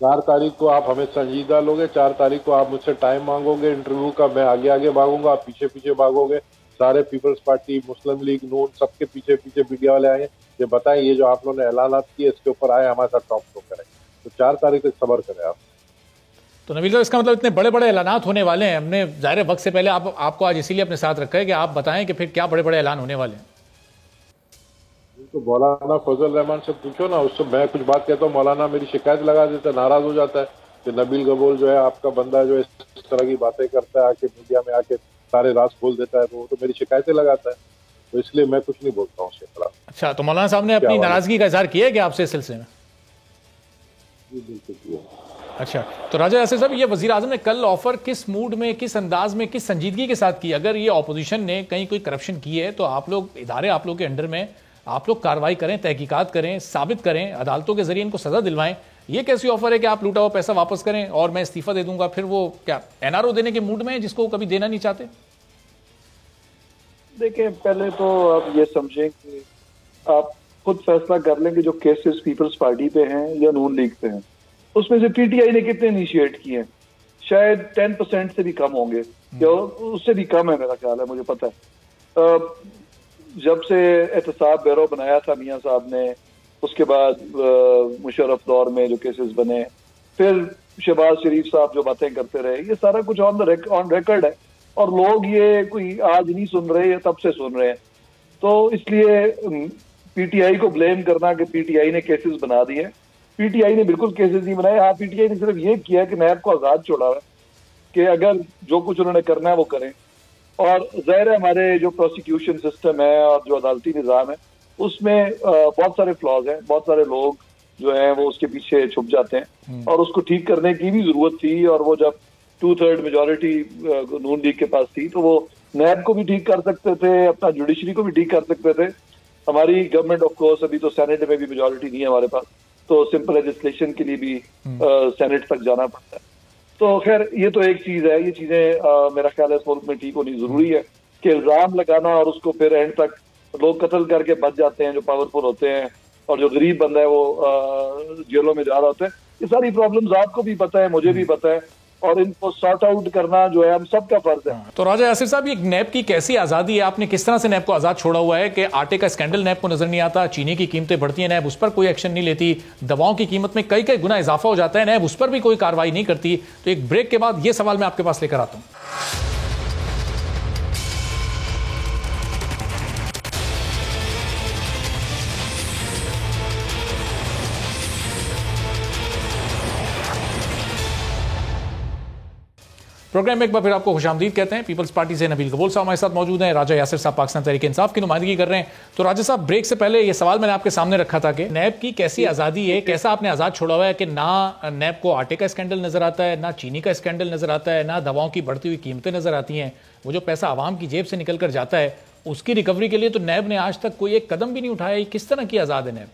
4 तारीख को आप हमें संजीदा लोगे, 4 तारीख को आप मुझसे टाइम मांगोगे इंटरव्यू का, मैं आगे आगे भागूंगा, आप पीछे पीछे भागोगे। सारे पीपल्स पार्टी, मुस्लिम लीग, नून, सबके पीछे पीछे मीडिया वाले आएंगे, ये बताएं ये जो आप लोगों ने ऐलानात किए इसके ऊपर आए, हमारे साथ टॉप शो करें। तो 4 तारीख तक सब्र करें आप। तो नबील साहब, इसका मतलब इतने बड़े बड़े ऐलानात होने वाले हैं, हमने ज़ाहिर वक्त से पहले आपको आज इसीलिए अपने साथ रखा है कि आप बताएं कि फिर क्या बड़े बड़े ऐलान होने वाले हैं। तो मौलाना फजल रहमान से पूछो ना, उससे मैं कुछ बात कहता हूँ, मौलाना मेरी शिकायत लगा देता है, नाराज हो जाता है कि नबील गबोल जो है आपका बंदा जो है इस तरह की बातें करता है, आके मीडिया में आके सारे राज खोल देता है, तो मेरी शिकायतें लगाता है, तो इसलिए मैं कुछ नहीं बोलता हूँ उसके खिलाफ। अच्छा, तो मौलाना साहब ने अपनी नाराजगी का इजहार किया है कि आपसे इस सिलसिले में? जी बिल्कुल किया। अच्छा, तो राजा यासिर साहब, ये वजीर आजम ने कल ऑफर किस मूड में, किस अंदाज में, किस संजीदगी के साथ की? अगर ये ऑपोजिशन ने कहीं कोई करप्शन की है तो आप लोग इदारे, आप लोग के अंडर में, आप लोग कार्रवाई करें, तहकीकात करें, साबित करें, अदालतों के जरिए इनको सजा दिलवाएं। ये कैसी ऑफर है कि आप लूटा हुआ पैसा वापस करें और मैं इस्तीफा दे दूंगा? फिर वो क्या एनआरओ देने के मूड में है जिसको कभी देना नहीं चाहते? देखिए, पहले तो आप ये समझें कि आप खुद फैसला कर लें कि जो केसेस पीपल्स पार्टी पे हैं या नून लीग पे हैं, उसमें से पीटीआई ने कितने इनिशिएट किए हैं। शायद 10% से भी कम होंगे, या उससे भी कम है मेरा ख्याल है, मुझे पता है। जब से एहतसाब ब्यूरो बनाया था मियां साहब ने, उसके बाद मुशर्रफ दौर में जो केसेस बने, फिर शहबाज शरीफ साहब जो बातें करते रहे, ये सारा कुछ ऑन रिकॉर्ड है और लोग ये कोई आज नहीं सुन रहे, ये तब से सुन रहे हैं। तो इसलिए पीटीआई को ब्लेम करना कि पीटीआई ने केसेस बना दिए, पीटीआई ने बिल्कुल केसेस नहीं बनाए। हाँ, पीटीआई ने सिर्फ ये किया कि नैब को आजाद छोड़ा है कि अगर जो कुछ उन्होंने करना है वो करें। और जाहिर है हमारे जो प्रोसिक्यूशन सिस्टम है और जो अदालती निज़ाम है उसमें बहुत सारे फ्लॉज हैं, बहुत सारे लोग जो हैं वो उसके पीछे छुप जाते हैं और उसको ठीक करने की भी जरूरत थी। और वो जब 2/3 मेजोरिटी नून लीग के पास थी तो वो नैब को भी ठीक कर सकते थे, अपना जुडिशरी को भी ठीक कर सकते थे। हमारी गवर्नमेंट ऑफ कोर्स अभी तो सेनेट में भी मेजोरिटी नहीं है हमारे पास, तो सिंपल लेजिस्लेशन के लिए भी सेनेट तक जाना पड़ता है। तो खैर ये तो एक चीज है, ये चीजें मेरा ख्याल है इस मुल्क में ठीक होनी जरूरी है कि इल्जाम लगाना और उसको फिर एंड तक लोग कत्ल करके बच जाते हैं जो पावरफुल होते हैं, और जो गरीब बंदा है वो जेलों में जा रहा होता है। ये सारी प्रॉब्लम्स आपको भी पता है, मुझे भी पता है, और इनको सॉर्ट आउट करना जो है हम सबका फर्ज है। तो राजा यासिर साहब, ये नैब की कैसी आजादी है? आपने किस तरह से नैब को आजाद छोड़ा हुआ है कि आटे का स्कैंडल नैब को नजर नहीं आता, चीनी की कीमतें बढ़ती हैं, नैब उस पर कोई एक्शन नहीं लेती, दवाओं की कीमत में कई कई गुना इजाफा हो जाता है, नैब उस पर भी कोई कार्रवाई नहीं करती। तो एक ब्रेक के बाद ये सवाल मैं आपके पास लेकर आता हूं। प्रोग्राम में एक बार फिर आपको खुशामदीद कहते हैं। पीपल्स पार्टी से नबील गबोल साहब हमारे साथ मौजूद हैं, राजा यासिर साहब पाकिस्तान तहरीक इंसाफ की नुमाइंदगी कर रहे हैं। तो राजा साहब, ब्रेक से पहले ये सवाल मैंने आपके सामने रखा था कि नैब की कैसी आज़ादी है, कैसा आपने आज़ाद छोड़ा हुआ है कि ना नैब को आटे का स्कैंडल नजर आता है, ना चीनी का स्कैंडल नजर आता है, ना दवाओं की बढ़ती हुई कीमतें नजर आती हैं। वो जो पैसा आवाम की जेब से निकल कर जाता है उसकी रिकवरी के लिए तो नैब ने आज तक कोई एक कदम भी नहीं उठाया। किस तरह की आज़ाद है नैब?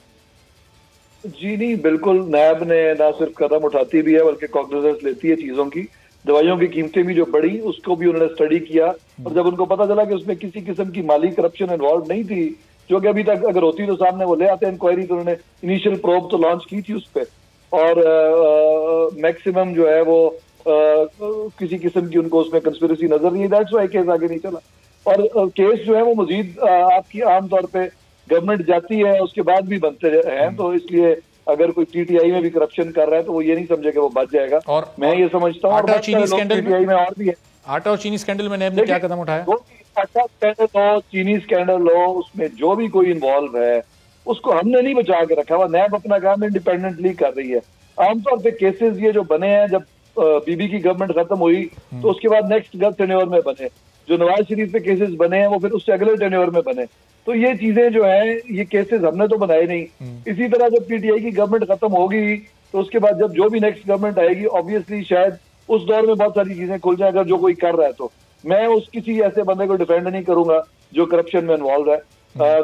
जी नहीं, बिल्कुल नैब ने ना सिर्फ कदम उठाती भी है बल्कि कॉग्निजेंस लेती है चीजों की। दवाइयों की कीमतें भी जो बढ़ी उसको भी उन्होंने स्टडी किया, और जब उनको पता चला कि उसमें किसी किस्म की माली करप्शन इन्वॉल्व नहीं थी, जो कि अभी तक अगर होती तो सामने वो ले आते इंक्वायरी, तो उन्होंने इनिशियल प्रोब तो लॉन्च की थी उस पर, और मैक्सिमम जो है वो किसी किस्म की उनको उसमें कंस्पिरेसी नजर नहीं, दैट्स व्हाई केस आगे नहीं चला। और केस जो है वो मजीद आपकी आमतौर पर गवर्नमेंट जाती है उसके बाद भी बनते हैं, तो इसलिए अगर कोई टीटीआई में भी करप्शन कर रहा है तो वो ये नहीं समझे कि वो बच जाएगा। और मैं ये समझता हूँ आटा और चीनी स्कैंडल में और भी है, आटा और चीनी स्कैंडल में नैब ने क्या कदम उठाया? आटा स्कैंडल हो, चीनी स्कैंडल हो, उसमें जो भी कोई इन्वॉल्व है उसको हमने नहीं बचा के रखा हुआ। नैब अपना काम इंडिपेंडेंटली कर रही है। आमतौर पर केसेस ये जो बने हैं, जब बीबी की गवर्नमेंट खत्म हुई तो उसके बाद नेक्स्ट टेन्योर में बने, जो नवाज शरीफ पे केसेस बने हैं वो फिर उससे अगले टेन्योर में बने। तो ये चीजें जो हैं, ये केसेस हमने तो बनाए नहीं। इसी तरह जब पीटीआई की गवर्नमेंट खत्म होगी तो उसके बाद जब जो भी नेक्स्ट गवर्नमेंट आएगी, ऑब्वियसली शायद उस दौर में बहुत सारी चीजें खुल जाए अगर जो कोई कर रहा है। तो मैं उस किसी ऐसे बंदे को डिफेंड नहीं करूंगा जो करप्शन में इन्वॉल्व है,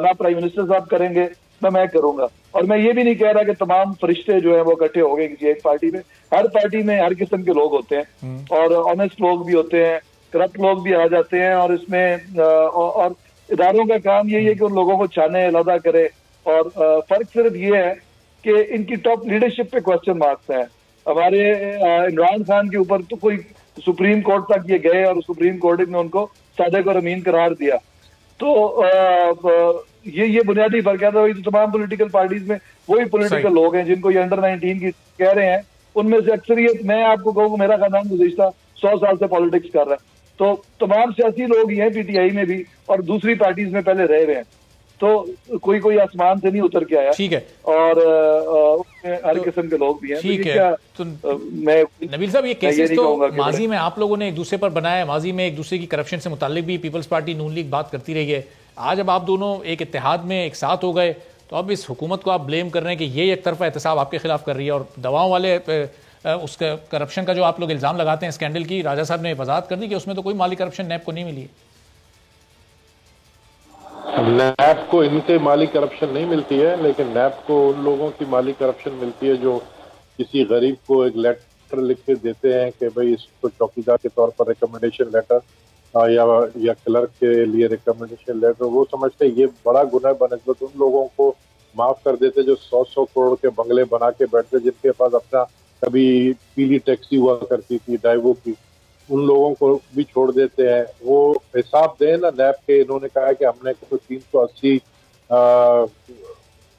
ना प्राइम मिनिस्टर साहब करेंगे ना मैं करूंगा। और मैं ये भी नहीं कह रहा कि तमाम फरिश्ते जो है वो इकट्ठे हो गए किसी एक पार्टी में। हर पार्टी में हर किस्म के लोग होते हैं, और ऑनेस्ट लोग भी होते हैं, करप्ट लोग भी आ जाते हैं, और इसमें और इदारों का काम यही है कि उन लोगों को छाने, अलग करे। और फर्क सिर्फ ये है कि इनकी टॉप लीडरशिप पे क्वेश्चन मार्क्स हैं। हमारे इमरान खान के ऊपर तो कोई सुप्रीम कोर्ट तक ये गए और सुप्रीम कोर्ट ने उनको सादिक और अमीन करार दिया। तो ये बुनियादी फर्क है। तो तमाम पॉलिटिकल पार्टीज में वही पॉलिटिकल लोग हैं जिनको ये अंडर 19 की कह रहे हैं, उनमें से अक्सरियत, मैं आपको कहूँ मेरा खानदान गुज़िश्ता 100 साल से पॉलिटिक्स कर रहा है, तो तमाम सियासी लोग ही हैं पीटीआई में भी और दूसरी पार्टीज में पहले रह रहे हैं। तो कोई आसमान से नहीं उतर के आया। ठीक है। और हर किस्म के लोग भी हैं। ठीक है। तो मैं नबील साहब, ये केसेस तो माजी में आप लोगों ने एक दूसरे पर बनाया है, माजी में एक दूसरे की करप्शन से मुताल्लिक भी पीपल्स पार्टी नून लीग बात करती रही है। आज अब आप दोनों एक इत्तेहाद में एक साथ हो गए, तो अब इस हुकूमत को आप ब्लेम कर रहे हैं कि ये एक तरफा एहतसाब आपके खिलाफ कर रही है, और दवाओं वाले उसका करप्शन का जो आप लोग इल्ज़ाम लगाते हैं स्कैंडल की, राजा साहब ने वजाहत कर दी कि उसमें तो कोई माली करप्शन नैब को नहीं मिली है। नैब को इनके माली करप्शन नहीं मिलती है, लेकिन नैब को उन लोगों की माली करप्शन मिलती है जो किसी गरीब को एक लेटर लिख के देते हैं कि भाई इसको चौकीदार के तौर पर रिकमेंडेशन लेटर या क्लर्क के लिए रिकमेंडेशन लेटर, वो समझते ये बड़ा गुनाह बनस्बत उन लोगों को माफ कर देते जो 100 करोड़ के बंगले बना के बैठते, जिनके पास अपना कभी पीली टैक्सी हुआ करती थी डाइवो की, उन लोगों को भी छोड़ देते हैं। वो हिसाब दें ना नैब के। इन्होंने कहा है कि हमने तो 380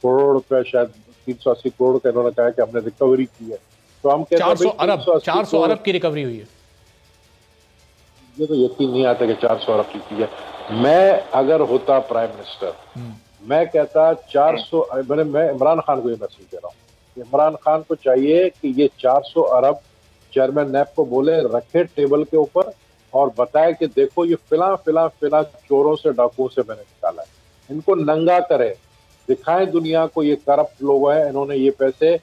करोड़ रुपए, शायद 380 करोड़ का इन्होंने कहा है कि हमने रिकवरी की है। तो हम कहते हैं 400 अरब की रिकवरी हुई है। ये तो यकीन नहीं आता कि 400 अरब की है। मैं अगर होता प्राइम मिनिस्टर, मैं कहता 400, मैं इमरान खान को ये मैसेज दे रहा हूँ, इमरान खान को चाहिए कि ये 400 अरब चेयरमैन नैब को बोले, रखे टेबल के ऊपर और बताए कि देखो ये फिला चोरों से, डाकुओं से मैंने निकाला है, इनको नंगा करे, दिखाएं दुनिया को ये करप्ट लोग हैं, इन्होंने ये पैसे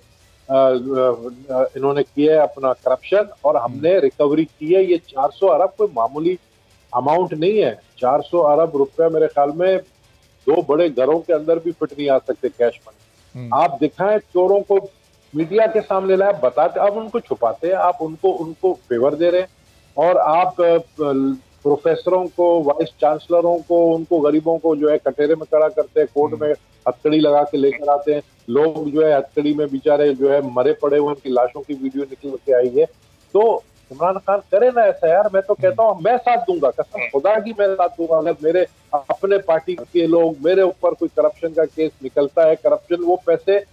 इन्होंने किए अपना करप्शन और हमने रिकवरी की है। ये 400 अरब कोई मामूली अमाउंट नहीं है। 400 अरब रुपए मेरे ख्याल में 2 बड़े घरों के अंदर भी फिट नहीं आ सकते कैश मनी। आप दिखाएं, चोरों को मीडिया के सामने लाए, बताते, अब उनको छुपाते हैं, आप उनको फेवर दे रहे हैं, और आप प्रोफेसरों को, वाइस चांसलरों को, उनको गरीबों को जो है कटहरे में खड़ा करते हैं, कोर्ट में हथकड़ी लगा के लेकर आते हैं। लोग जो है हथकड़ी में बेचारे जो है मरे पड़े हुए, उनकी लाशों की वीडियो निकल के आई है। तो इमरान खान करे ना ऐसा यार, मैं तो कहता हूँ मैं साथ दूंगा, कसम खुदा की मैं साथ दूंगा। अगर मेरे अपने पार्टी के लोग, मेरे ऊपर कोई करप्शन का केस निकलता है, करप्शन, वो पैसे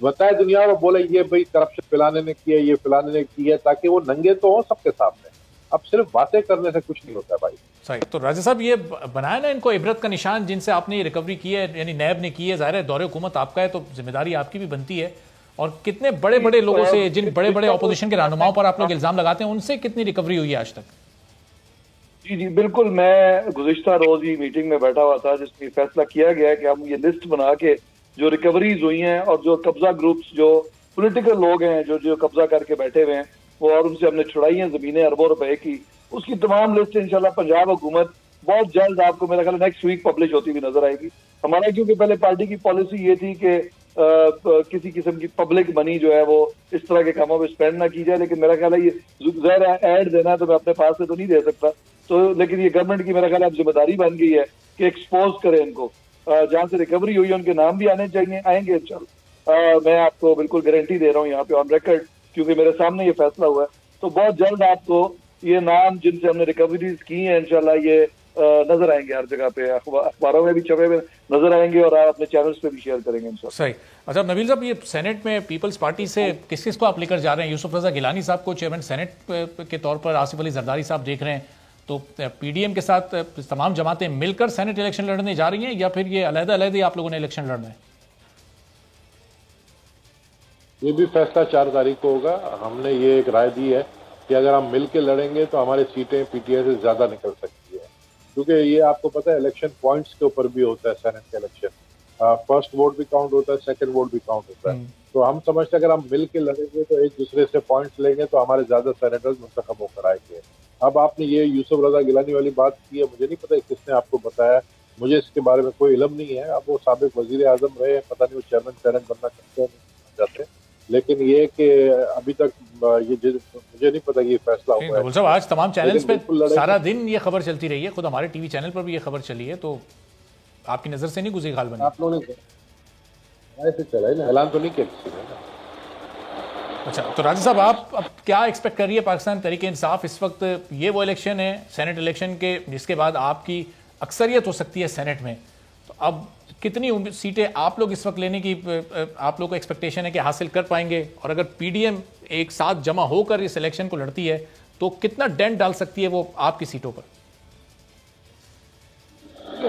बताए दुनिया और बोले ये भाई करप्शन फैलाने ने किया, ये फैलाने ने किया, ताकि वो नंगे तो हो सबके सामने। अब सिर्फ बातें करने से कुछ नहीं होता भाई। सही। तो राजा साहब, ये बनाया ना इनको इबरत का निशान, जिनसे आपने ये रिकवरी की है, यानी नैब ने की है, जाहिर है दौरे हुकूमत आपका है तो जिम्मेदारी आपकी भी बनती है। और कितने बड़े बड़े लोगों से, जिन बड़े बड़े ऑपोजिशन के रहनुमाओं पर आप लोग इल्जाम लगाते हैं, उनसे कितनी रिकवरी हुई है आज तक? जी बिल्कुल। मैं गुज़िश्ता रोज ही मीटिंग में बैठा हुआ था जिसमें फैसला किया गया है कि हम ये लिस्ट बना के जो रिकवरीज हुई हैं और जो कब्जा ग्रुप्स, जो पॉलिटिकल लोग हैं जो कब्जा करके बैठे हुए हैं, वो और उनसे हमने छुड़ाई हैं जमीनें अरबों रुपए की, उसकी तमाम लिस्ट इंशाल्लाह पंजाब हुकूमत बहुत जल्द आपको मेरा ख्याल नेक्स्ट वीक पब्लिश होती हुई नजर आएगी। हमारा क्योंकि पहले पार्टी की पॉलिसी ये थी कि किसी किस्म की पब्लिक मनी जो है वो इस तरह के कामों में स्पेंड ना की जाए, लेकिन मेरा ख्याल है ये ज़ाहिर ऐड देना है तो मैं अपने पास से तो नहीं दे सकता, तो लेकिन ये गवर्नमेंट की मेरा ख्याल अब जिम्मेदारी बन गई है कि एक्सपोज करें इनको। जहाँ से रिकवरी हुई है उनके नाम भी आने चाहिए, आएंगे इंशाल्लाह। मैं आपको बिल्कुल गारंटी दे रहा हूँ यहाँ पे ऑन रिकॉर्ड, क्योंकि मेरे सामने ये फैसला हुआ है। तो बहुत जल्द आपको ये नाम जिनसे हमने रिकवरीज की हैं इंशाल्लाह ये नजर आएंगे, हर जगह पे अखबारों में भी छपे हुए नजर आएंगे और आप अपने चैनल्स पे भी शेयर करेंगे इंशाल्लाह। सही। अच्छा नबील साहब, ये सेनेट में पीपल्स पार्टी से किस किस को आप लेकर जा रहे हैं? यूसुफ रजा गिलानी साहब को चेयरमैन सेनेट के तौर पर आसिफ अली जरदारी साहब देख रहे हैं, तो पीडीएम के साथ तमाम जमातें मिलकर सेनेट इलेक्शन लड़ने जा रही हैं, या फिर ये अलग-अलग ही आप लोगों ने इलेक्शन लड़ना है? ये भी फैसला 4 तारीख को होगा। हमने ये एक राय दी है कि अगर हम मिल के लड़ेंगे तो हमारी सीटें पीटीआई से ज्यादा निकल सकती है, क्योंकि ये आपको पता है इलेक्शन पॉइंट्स के ऊपर भी होता है सेनेट का इलेक्शन। फर्स्ट वोट भी काउंट होता है, सेकंड वोट भी काउंट होता है। तो हम समझते हैं अगर हम मिल के लड़ेंगे तो एक दूसरे से पॉइंट्स लेंगे तो हमारे ज्यादा सेनेटर्स मुंतखब होकर आएंगे। अब आपने ये यूसुफ रजा गिलानी वाली बात की है, मुझे नहीं पता किसने आपको बताया, मुझे इसके बारे में कोई इल्म नहीं है। अब वो साबिक वजीर आजम रहे हैं, पता नहीं वो चेयरमैन सेनेट बनना चाहते हैं नहीं चाहते, लेकिन ये कि अभी तक ये मुझे नहीं पता ये फैसला हुआ है। साहब, आज तमाम चैनल्स पे सारा दिन ये खबर चलती रही है, खुद हमारे टीवी चैनल पर भी ये खबर चली है, तो आपकी नजर से नहीं गुजरी हाल बनी? आप लोगों ने ऐसे चला है ना, ऐलान तो नहीं किया किसी ने। अच्छा, तो राजा साहब आप अब क्या एक्सपेक्ट कर रही है पाकिस्तान तहरीक इंसाफ इस वक्त? ये वो इलेक्शन है सेनेट इलेक्शन के जिसके बाद आपकी अक्सरियत हो सकती है सेनेट में, तो अब कितनी सीटें आप लोग इस वक्त लेने की आप लोग को एक्सपेक्टेशन है कि हासिल कर पाएंगे? और अगर पीडीएम एक साथ जमा होकर इस इलेक्शन को लड़ती है तो कितना डेंट डाल सकती है वो आपकी सीटों पर?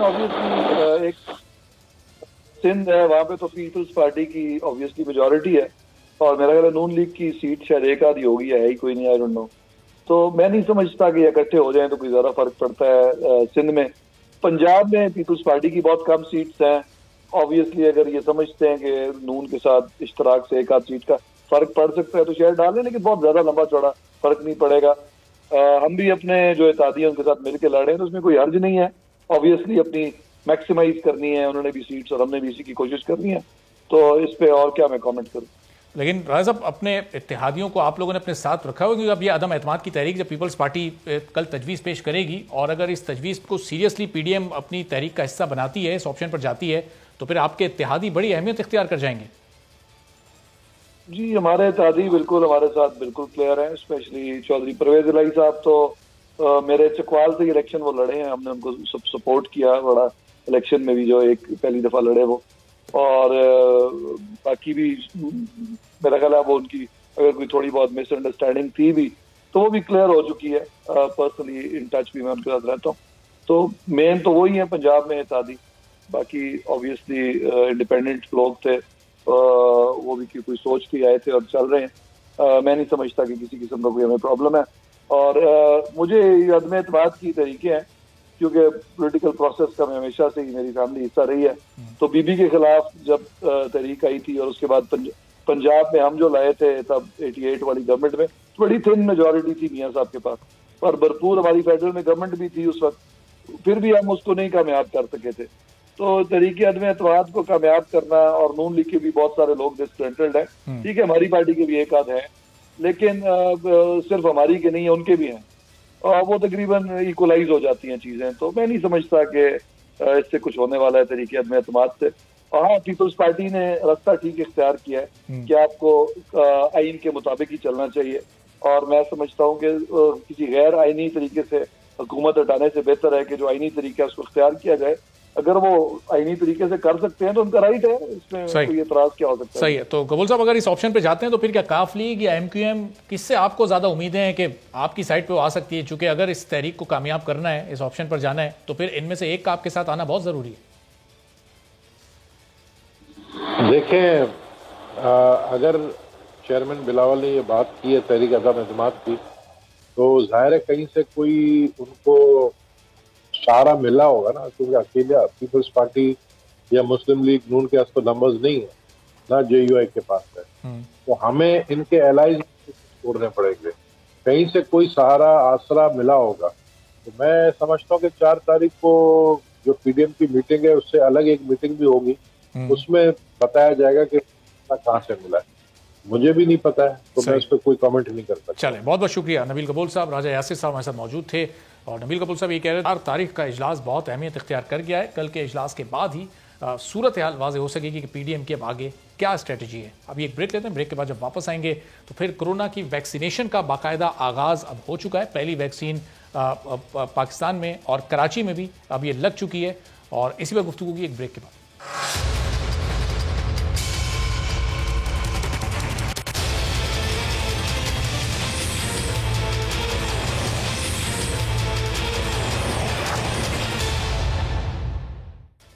ऑब्वियसली एक सिंध है, वहां पे तो पीपल्स पार्टी की ऑब्वियसली मेजोरिटी है और मेरा ख्याल है नून लीग की सीट शायद एक आधी होगी या है ही कोई नहीं, आई डोंट नो। तो मैं नहीं समझता कि इकट्ठे हो जाएं तो कोई ज्यादा फर्क पड़ता है सिंध में। पंजाब में पीपल्स पार्टी की बहुत कम सीट्स हैं, ऑब्वियसली अगर ये समझते हैं कि नून के साथ इश्तराक से एक आध सीट का फर्क पड़ सकता है तो शायद डालें, लेकिन बहुत ज्यादा लंबा चौड़ा फर्क नहीं पड़ेगा। हम भी अपने जो इत्तेहादी हैं उनके साथ मिलकर लड़ रहे हैं तो उसमें कोई हर्ज नहीं है। ऑब्वियसली अपनी मैक्सिमाइज करनी है, उन्होंने भी सीट्स और हमने भी इसी की कोशिश करनी है, तो इस पे और क्या मैं कमेंट करूं। लेकिन राजा साहब अपने इत्तेहादियों को आप लोगों ने अपने साथ रखा होगा, क्योंकि अब ये अदम एतमाद की तहरीक जब पीपल्स पार्टी कल तजवीज़ पेश करेगी और अगर इस तजवीज़ को सीरियसली पीडीएम अपनी तहरीक का हिस्सा बनाती है, इस ऑप्शन पर जाती है, तो फिर आपके इत्तेहादी बड़ी अहमियत इख्तियार कर जाएंगे। जी हमारे इत्तेहादी बिल्कुल हमारे साथ बिल्कुल क्लियर हैं, स्पेशली चौधरी परवेज इलाही साहब तो मेरे चकवाल से इलेक्शन वो लड़े हैं, हमने उनको सब सपोर्ट किया बड़ा इलेक्शन में भी जो एक पहली दफा लड़े वो, और बाकी भी मेरा ख्याल है वो उनकी अगर कोई थोड़ी बहुत मिसअंडरस्टैंडिंग थी भी तो वो भी क्लियर हो चुकी है। पर्सनली इन टच भी मैं उनके साथ रहता हूँ, तो मेन तो वही है पंजाब में इत्तेहादी, बाकी ऑब्वियसली इंडिपेंडेंट लोग थे, वो भी कोई सोच के आए थे और चल रहे हैं। मैं नहीं समझता कि किसी किस्म का कोई हमें प्रॉब्लम है और मुझे अदम एतमाद की तरीके हैं क्योंकि पॉलिटिकल प्रोसेस का मैं हमेशा से ही मेरी फैमिली हिस्सा रही है। तो बीबी के खिलाफ जब तहरीक आई थी और उसके बाद पंजाब में हम जो लाए थे तब 88 वाली गवर्नमेंट में बड़ी थिन मेजोरिटी थी मियां साहब के पास, पर भरपूर हमारी फेडरल में गवर्नमेंट भी थी उस वक्त, फिर भी हम उसको नहीं कामयाब कर सके थे। तो तरीके अदम एतमाद को कामयाब करना, और नून लीग के भी बहुत सारे लोग डिसटेंटेड हैं, ठीक है हमारी पार्टी के भी एक आध हैं, लेकिन सिर्फ हमारी के नहीं है उनके भी हैं, और वो तकरीबन इक्वलाइज हो जाती हैं चीजें। तो मैं नहीं समझता कि इससे कुछ होने वाला है तरीके अदम एतमाद से। और हाँ, पीपल्स पार्टी ने रास्ता ठीक इख्तियार किया है कि आपको आइन के मुताबिक ही चलना चाहिए, और मैं समझता हूँ कि किसी गैर आइनी तरीके से हुकूमत हटाने से बेहतर है कि जो आइनी तरीका है उसको इख्तियार किया जाए। अगर वो आइनी तरीके से कर सकते हैं तो उनका राइट है, इसमें कोई एतराज क्या हो सकता है। सही है। तो गबूल साहब अगर इस ऑप्शन पे जाते हैं तो फिर क्या काफ लीग या एमक्यूएम, किससे आपको ज्यादा उम्मीदें हैं कि आपकी साइड पे वो आ सकती है? चूंकि अगर इस तहरीक को कामयाब करना है, इस ऑप्शन पर जाना है, तो फिर इनमें से एक का आपके साथ आना बहुत जरूरी है। देखें, अगर चेयरमैन बिलावल ने ये बात की है तहरीक अदम एतमाद की, तो जाहिर है कहीं से कोई उनको सहारा मिला होगा ना, क्योंकि अकेला पीपल्स पार्टी या मुस्लिम लीग नून के पास तो नंबर्स नहीं है ना, जेयूआई के पास है, तो हमें इनके एलाइज छोड़ने पड़ेंगे, कहीं से कोई सहारा आसरा मिला होगा। तो मैं समझता हूँ कि 4 तारीख को जो पीडीएम की मीटिंग है उससे अलग एक मीटिंग भी होगी, उसमें बताया जाएगा कि कहाँ से मिला है, मुझे भी नहीं पता है, तो मैं इस पर कोई कमेंट नहीं कर सकता। चलें, बहुत बहुत शुक्रिया नबील कबूल साहब। राजा यासिर साहब हमारे साथ मौजूद थे, और नबील कबूल साहब ये कह रहे थे 4 तारीख का इजलास बहुत अहमियत इख्तियार कर गया है। कल के इजलास के बाद ही सूरत हाल वाज़ेह हो सकेगी कि पीडीएम की अब आगे क्या स्ट्रेटजी है। अभी एक ब्रेक लेते हैं, ब्रेक के बाद जब वापस आएंगे तो फिर कोरोना की वैक्सीनेशन का बाकायदा आगाज़ अब हो चुका है। पहली वैक्सीन पाकिस्तान में और कराची में भी अब ये लग चुकी है, और इसी पर गुफ्तगू की एक ब्रेक के बाद।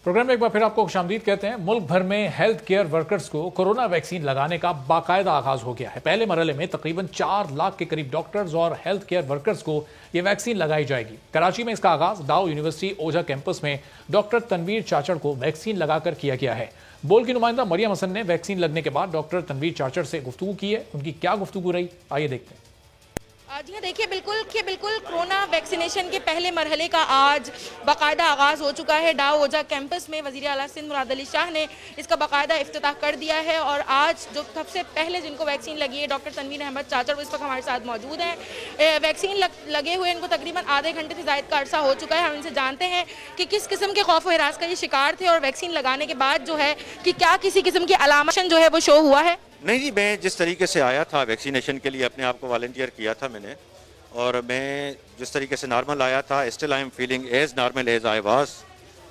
प्रोग्राम में एक बार फिर आपको खुशामदीद कहते हैं। मुल्क भर में हेल्थ केयर वर्कर्स को कोरोना वैक्सीन लगाने का बाकायदा आगाज हो गया है। पहले मरहले में तकरीबन 4 लाख के करीब डॉक्टर्स और हेल्थ केयर वर्कर्स को यह वैक्सीन लगाई जाएगी। कराची में इसका आगाज डाउ यूनिवर्सिटी ओझा कैंपस में डॉक्टर तनवीर चाचड़ को वैक्सीन लगाकर किया गया है। बोल की नुमाइंदा मरियम हसन ने वैक्सीन लगने के बाद डॉक्टर तनवीर चाचड़ से गुफ्तगू की है। उनकी क्या गुफ्तगू रही, आइए देखते हैं। जी हाँ, देखिए बिल्कुल कोरोना वैक्सीनेशन के पहले मरहले का आज बाकायदा आगाज़ हो चुका है। डाउ ओझा कैंपस में वज़ीर आला सिंध मुराद अली शाह ने इसका बाकायदा इफ्तिताह कर दिया है, और आज जो सबसे पहले जिनको वैक्सीन लगी है डॉक्टर तनवीर अहमद चाचड़, वो इस वक्त हमारे साथ मौजूद हैं। वैक्सीन लगे हुए इनको तकरीबन आधे घंटे से ज़ायद का अरसा हो चुका है। हम इनसे जानते हैं कि किस किस्म के खौफ व हिरास का ये शिकार थे, और वैक्सीन लगाने के बाद जो है कि क्या किसी किस्म की अलामत जो है वो शो हुआ है। नहीं जी, मैं जिस तरीके से आया था वैक्सीनेशन के लिए, अपने आप को वॉलंटियर किया था मैंने, और मैं जिस तरीके से नॉर्मल आया था, still I am feeling as normal as I was.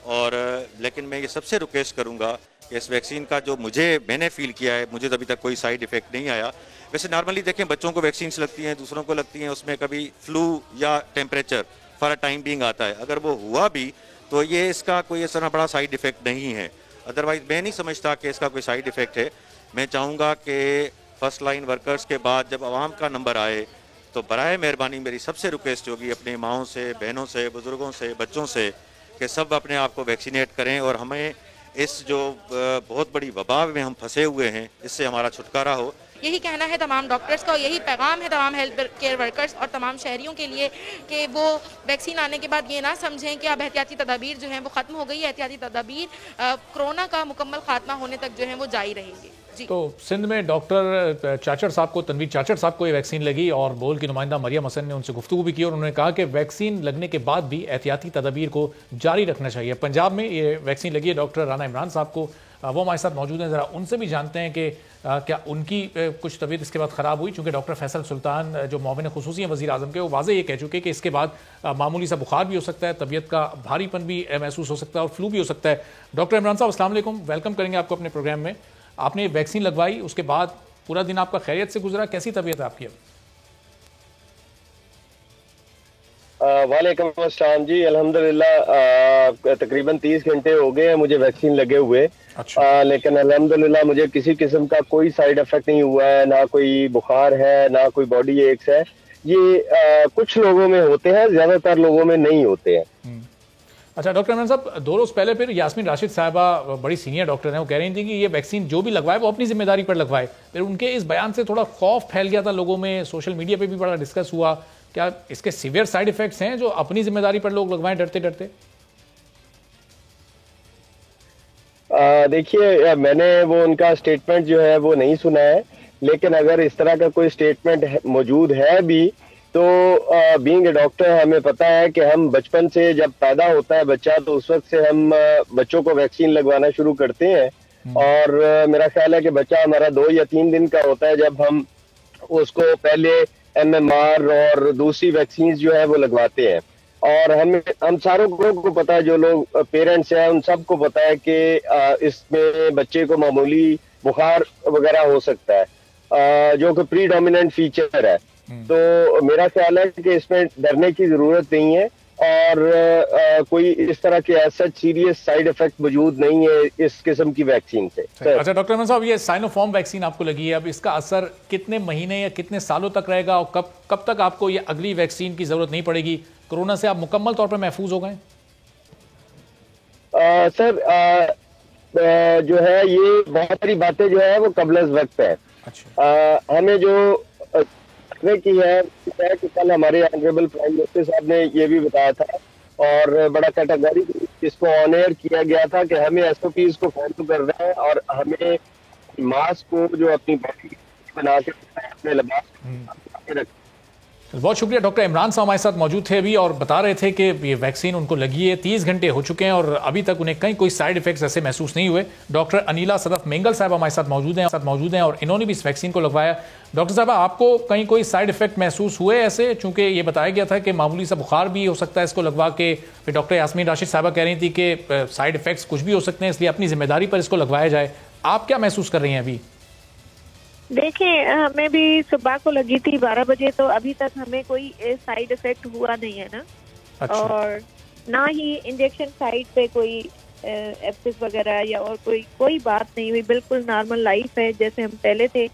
और लेकिन मैं ये सबसे रिक्वेस्ट करूँगा कि इस वैक्सीन का जो मैंने फील किया है, मुझे तो अभी तक कोई साइड इफ़ेक्ट नहीं आया। वैसे नॉर्मली देखें, बच्चों को वैक्सीन्स लगती हैं, दूसरों को लगती हैं, उसमें कभी फ्लू या temperature for a time being आता है। अगर वो हुआ भी तो ये इसका कोई इस तरह बड़ा साइड इफ़ेक्ट नहीं है। अदरवाइज़ मैं नहीं समझता कि इसका कोई साइड इफ़ेक्ट है। मैं चाहूँगा कि फर्स्ट लाइन वर्कर्स के बाद जब आवाम का नंबर आए तो बराए मेहरबानी मेरी सबसे रिक्वेस्ट होगी अपनी माओं से, बहनों से, बुज़ुर्गों से, बच्चों से कि सब अपने आप को वैक्सीनेट करें और हमें इस जो बहुत बड़ी वबा में हम फंसे हुए हैं, इससे हमारा छुटकारा हो। यही कहना है तमाम डॉक्टर्स का और यही पैगाम है तमाम हेल्थ केयर वर्कर्स और तमाम शहरियों के लिए कि वो वैक्सीन आने के बाद ये ना समझें कि अब एहतियाती तदाबीर जो हैं वो ख़त्म हो गई है। एहतियाती तदाबीर कोरोना का मुकम्मल खात्मा होने तक जो है वो जारी रहेंगे। तो सिंध में डॉक्टर चाचर साहब को, तनवीर चाचर साहब को ये वैक्सीन लगी और बोल की नुमाइंदा मरियम हसन ने उनसे गुफ्तगू भी की और उन्होंने कहा कि वैक्सीन लगने के बाद भी एहतियाती तदाबीर को जारी रखना चाहिए। पंजाब में ये वैक्सीन लगी है डॉक्टर राना इमरान साहब को, वो हमारे साथ मौजूद हैं। ज़रा उनसे भी जानते हैं कि क्या उनकी कुछ तबीयत इसके बाद ख़राब हुई, चूँकि डॉक्टर फैसल सुल्तान जो मुआविन खुसूसी हैं वज़ीर आज़म के, वो वाज़े ये कह चुके कि इसके बाद मामूली सा बुखार भी हो सकता है, तबीयत का भारीपन भी महसूस हो सकता है और फ्लू भी हो सकता है। डॉक्टर इमरान साहब अस्सलाम वालेकुम, वेलकम करेंगे आपको अपने प्रोग्राम में। आपने वैक्सीन लगवाई, उसके बाद पूरा दिन आपका खैरियत से गुजरा, कैसी तबीयत है आपकी अब? वालेकुम अस्सलाम जी, अल्हम्दुलिल्लाह तकरीबन 30 घंटे हो गए हैं मुझे वैक्सीन लगे हुए। अच्छा। लेकिन अल्हम्दुलिल्लाह मुझे किसी किस्म का कोई साइड इफेक्ट नहीं हुआ है, ना कोई बुखार है, ना कोई बॉडी एक्स है। ये कुछ लोगों में होते हैं, ज्यादातर लोगों में नहीं होते हैं। अच्छा डॉक्टर इमरान साहब, 2 रोज पहले फिर यास्मीन राशिद साहिबा बड़ी सीनियर डॉक्टर हैं, वो कह रही थी कि ये वैक्सीन जो भी लगवाए वो अपनी जिम्मेदारी पर लगवाए। फिर उनके इस बयान से थोड़ा खौफ फैल गया था लोगों में, सोशल मीडिया पे भी बड़ा डिस्कस हुआ। क्या इसके सीवियर साइड इफेक्ट्स हैं जो अपनी जिम्मेदारी पर लोग लगवाएं डरते डरते? देखिए, मैंने वो उनका स्टेटमेंट जो है वो नहीं सुना है, लेकिन अगर इस तरह का कोई स्टेटमेंट मौजूद है भी तो बीइंग ए डॉक्टर हमें पता है कि हम बचपन से जब पैदा होता है बच्चा तो उस वक्त से हम बच्चों को वैक्सीन लगवाना शुरू करते हैं। और मेरा ख्याल है कि बच्चा हमारा 2 या 3 दिन का होता है जब हम उसको पहले MMR और दूसरी वैक्सीन जो है वो लगवाते हैं। और हम सारों को पता है, जो लोग पेरेंट्स हैं उन सबको पता है कि इसमें बच्चे को मामूली बुखार वगैरह हो सकता है, जो कि प्रीडोमिनेंट फीचर है। तो मेरा ख्याल है कि इसमें डरने की जरूरत नहीं है और कोई इस तरह के ऐसा सीरियस साइड इफेक्ट मौजूद नहीं है इस किस्म की वैक्सीन से। अच्छा डॉक्टर इमरान साहब, ये साइनोफार्म वैक्सीन आपको लगी है, अब इसका असर कितने महीने या कितने सालों तक रहेगा और कब तक आपको ये अगली वैक्सीन की जरूरत नहीं पड़ेगी? कोरोना से आप मुकम्मल तौर पर महफूज हो गए? सर जो है ये बहुत सारी बातें जो है वो कबल वक्त है। अच्छा। हमें जो की है कि कल हमारे ऑनरेबल प्राइम मिनिस्टर साहब ने ये भी बताया था और बड़ा कैटेगरी इसको ऑन एयर किया गया था कि हमें SOPs को फॉलो करना है और हमें मास्क को जो अपनी बॉडी बना के अपने लिबास रख। बहुत शुक्रिया। डॉक्टर इमरान साहब हमारे साथ मौजूद थे अभी और बता रहे थे कि ये वैक्सीन उनको लगी है, 30 घंटे हो चुके हैं और अभी तक उन्हें कहीं कोई साइड इफेक्ट्स ऐसे महसूस नहीं हुए। डॉक्टर अनीला सदफ मेंगल साहब हमारे साथ मौजूद हैं और इन्होंने भी इस वैक्सीन को लगवाया। डॉक्टर साहब, आपको कहीं कोई साइड इफेक्ट महसूस हुए ऐसे? चूंकि ये बताया गया था कि मामूली सा बुखार भी हो सकता है इसको लगवा के, फिर डॉक्टर यास्मीन राशिद साहबा कह रही थी कि साइड इफेक्ट्स कुछ भी हो सकते हैं, इसलिए अपनी जिम्मेदारी पर इसको लगवाया जाए। आप क्या महसूस कर रही हैं अभी? देखिए, हमें भी सुबह को लगी थी 12 बजे, तो अभी तक हमें कोई साइड इफेक्ट हुआ नहीं है ना। अच्छा। और ना ही इंजेक्शन साइट पे कोई एब्सेस वगैरह या और कोई बात नहीं हुई। बिल्कुल नॉर्मल लाइफ है, जैसे हम पहले थे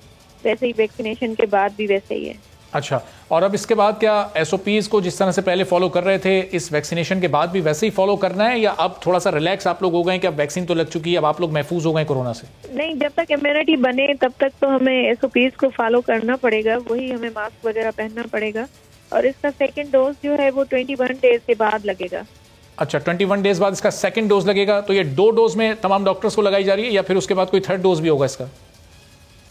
वैसे ही, वैक्सीनेशन के बाद भी वैसे ही है। अच्छा, और अब इसके बाद क्या SOPs को जिस तरह से पहले फॉलो कर रहे थे इस वैक्सीनेशन के बाद भी वैसे ही फॉलो करना है, या अब थोड़ा सा रिलैक्स आप लोग हो गए कि अब वैक्सीन तो लग चुकी है, अब आप लोग महफूज हो गए कोरोना से? नहीं, जब तक इम्यूनिटी बने तब तक तो हमें SOPs को फॉलो करना पड़ेगा, वही हमें मास्क वगैरह पहनना पड़ेगा। और इसका सेकेंड डोज जो है वो 21 डेज के बाद लगेगा। अच्छा, 21 डेज बाद इसका सेकेंड डोज लगेगा। तो ये 2 डोज में तमाम डॉक्टर्स को लगाई जा रही है या फिर उसके बाद कोई थर्ड डोज भी होगा इसका?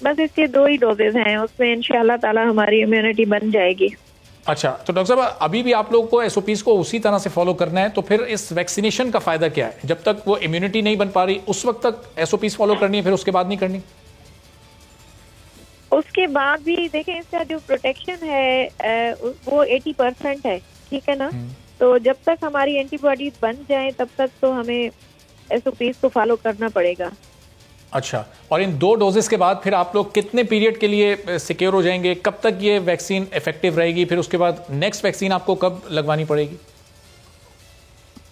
बस इसके 2 ही डोजेज हैं, उसमें इंशाल्लाह ताला हमारी इम्यूनिटी बन जाएगी। अच्छा, तो डॉक्टर साहब अभी भी आप लोगों को SOPs को उसी तरह से फॉलो करना है, तो फिर इस वैक्सीनेशन का फायदा क्या है? जब तक वो इम्यूनिटी नहीं बन पा रही उस वक्त तक SOPs फॉलो करनी है, फिर उसके बाद नहीं करनी? उसके बाद भी देखें इसका जो प्रोटेक्शन है वो 80% है, ठीक है ना। तो जब तक हमारी एंटीबॉडीज बन जाए तब तक तो हमें SOPs को फॉलो करना पड़ेगा। अच्छा, और इन 2 डोजेस के बाद फिर आप लोग कितने पीरियड के लिए सिक्योर हो जाएंगे? कब तक ये वैक्सीन इफेक्टिव रहेगी? फिर उसके बाद नेक्स्ट वैक्सीन आपको कब लगवानी पड़ेगी?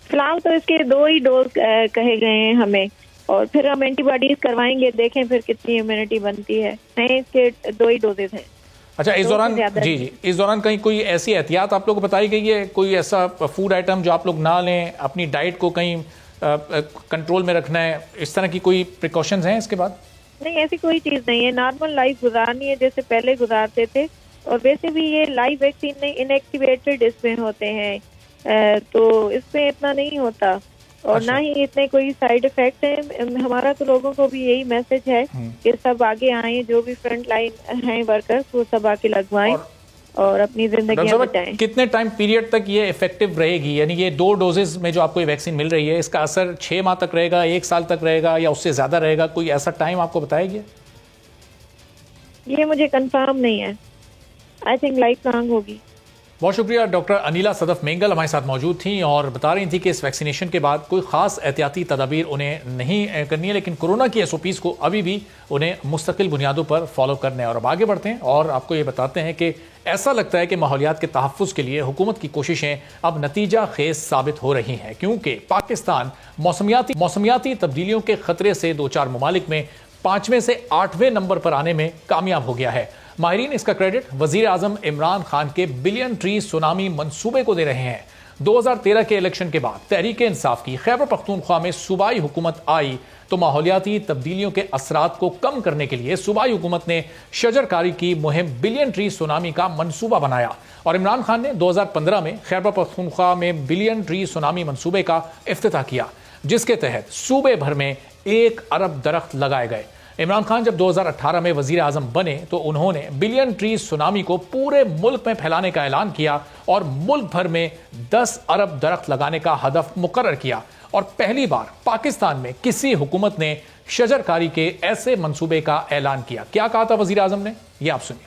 फिलहाल तो इसके 2 ही डोज कहे गए हैं हमें, और फिर हम एंटीबॉडीज करवाएंगे, देखें फिर कितनी इम्यूनिटी बनती है। नहीं, इसके 2 ही डोजेज हैं। अच्छा, इस दौरान जी इस दौरान कहीं कोई ऐसी एहतियात आप लोग को बताई गई है? कोई ऐसा फूड आइटम जो आप लोग ना लें, अपनी डाइट को कहीं कंट्रोल में रखना है, इस तरह की कोई प्रिकॉशंस हैं इसके बाद? नहीं, ऐसी कोई चीज नहीं है। नॉर्मल लाइफ गुजारनी है जैसे पहले गुजारते थे। और वैसे भी ये लाइव वैक्सीन नहीं, इनएक्टिवेटेड इसमें होते हैं, तो इसमें इतना नहीं होता और अच्छा। ना ही इतने कोई साइड इफेक्ट है। हमारा तो लोगों को भी यही मैसेज है कि सब आगे आए, जो भी फ्रंट लाइन हैं वर्कर्स वो सब आके लगवाएं और अपनी जिंदगी बचाएं। कितने टाइम पीरियड तक ये इफेक्टिव रहेगी? यानी ये 2 डोजेस में जो आपको ये वैक्सीन मिल रही है, इसका असर 6 माह तक रहेगा, 1 साल तक रहेगा, या उससे ज्यादा रहेगा? कोई ऐसा टाइम आपको बताया गया? ये मुझे कंफर्म नहीं है। आई थिंक लाइफ लॉन्ग होगी। बहुत शुक्रिया। डॉक्टर अनिला सदफ मेंगल हमारे साथ मौजूद थी और बता रही थी कि इस वैक्सीनेशन के बाद कोई खास एहतियाती तदाबीर उन्हें नहीं करनी है, लेकिन कोरोना की SOPs को अभी भी उन्हें मुस्तकिल बुनियादों पर फॉलो करने हैं। और अब आगे बढ़ते हैं और आपको ये बताते हैं कि ऐसा लगता है कि माहौलियात के तहफ़्फ़ुज़ के लिए हुकूमत की कोशिशें अब नतीजा खेज साबित हो रही हैं, क्योंकि पाकिस्तान मौसमियाती तब्दीलियों के खतरे से 2-4 ममालिक में 5वें से 8वें नंबर पर आने में कामयाब हो गया है। माहिरीन इसका क्रेडिट वजीर आजम इमरान खान के बिलियन ट्री सुनामी मंसूबे को दे रहे हैं। 2013 के इलेक्शन के बाद तहरीक इंसाफ की खैबर पख्तूनख्वा में सूबाई हुकूमत आई तो माहौलियाती तब्दीलियों के असरात को कम करने के लिए सूबाई हुकूमत ने शजरकारी की मुहिम बिलियन ट्री सुनामी का मंसूबा बनाया और इमरान खान ने 2015 में खैबर पख्तूनख्वा में बिलियन ट्री सुनामी मंसूबे का इफ्तिताह किया, जिसके तहत सूबे भर में 1 अरब दरख्त लगाए गए। इमरान खान जब 2018 में वजीर आजम बने तो उन्होंने बिलियन ट्री सुनामी को पूरे मुल्क में फैलाने का ऐलान किया और मुल्क भर में 10 अरब दरख्त लगाने का हदफ मुकर्रर किया। और पहली बार पाकिस्तान में किसी हुकूमत ने शजरकारी के ऐसे मंसूबे का ऐलान किया। क्या कहा था वजीर आजम ने, ये आप सुनिए।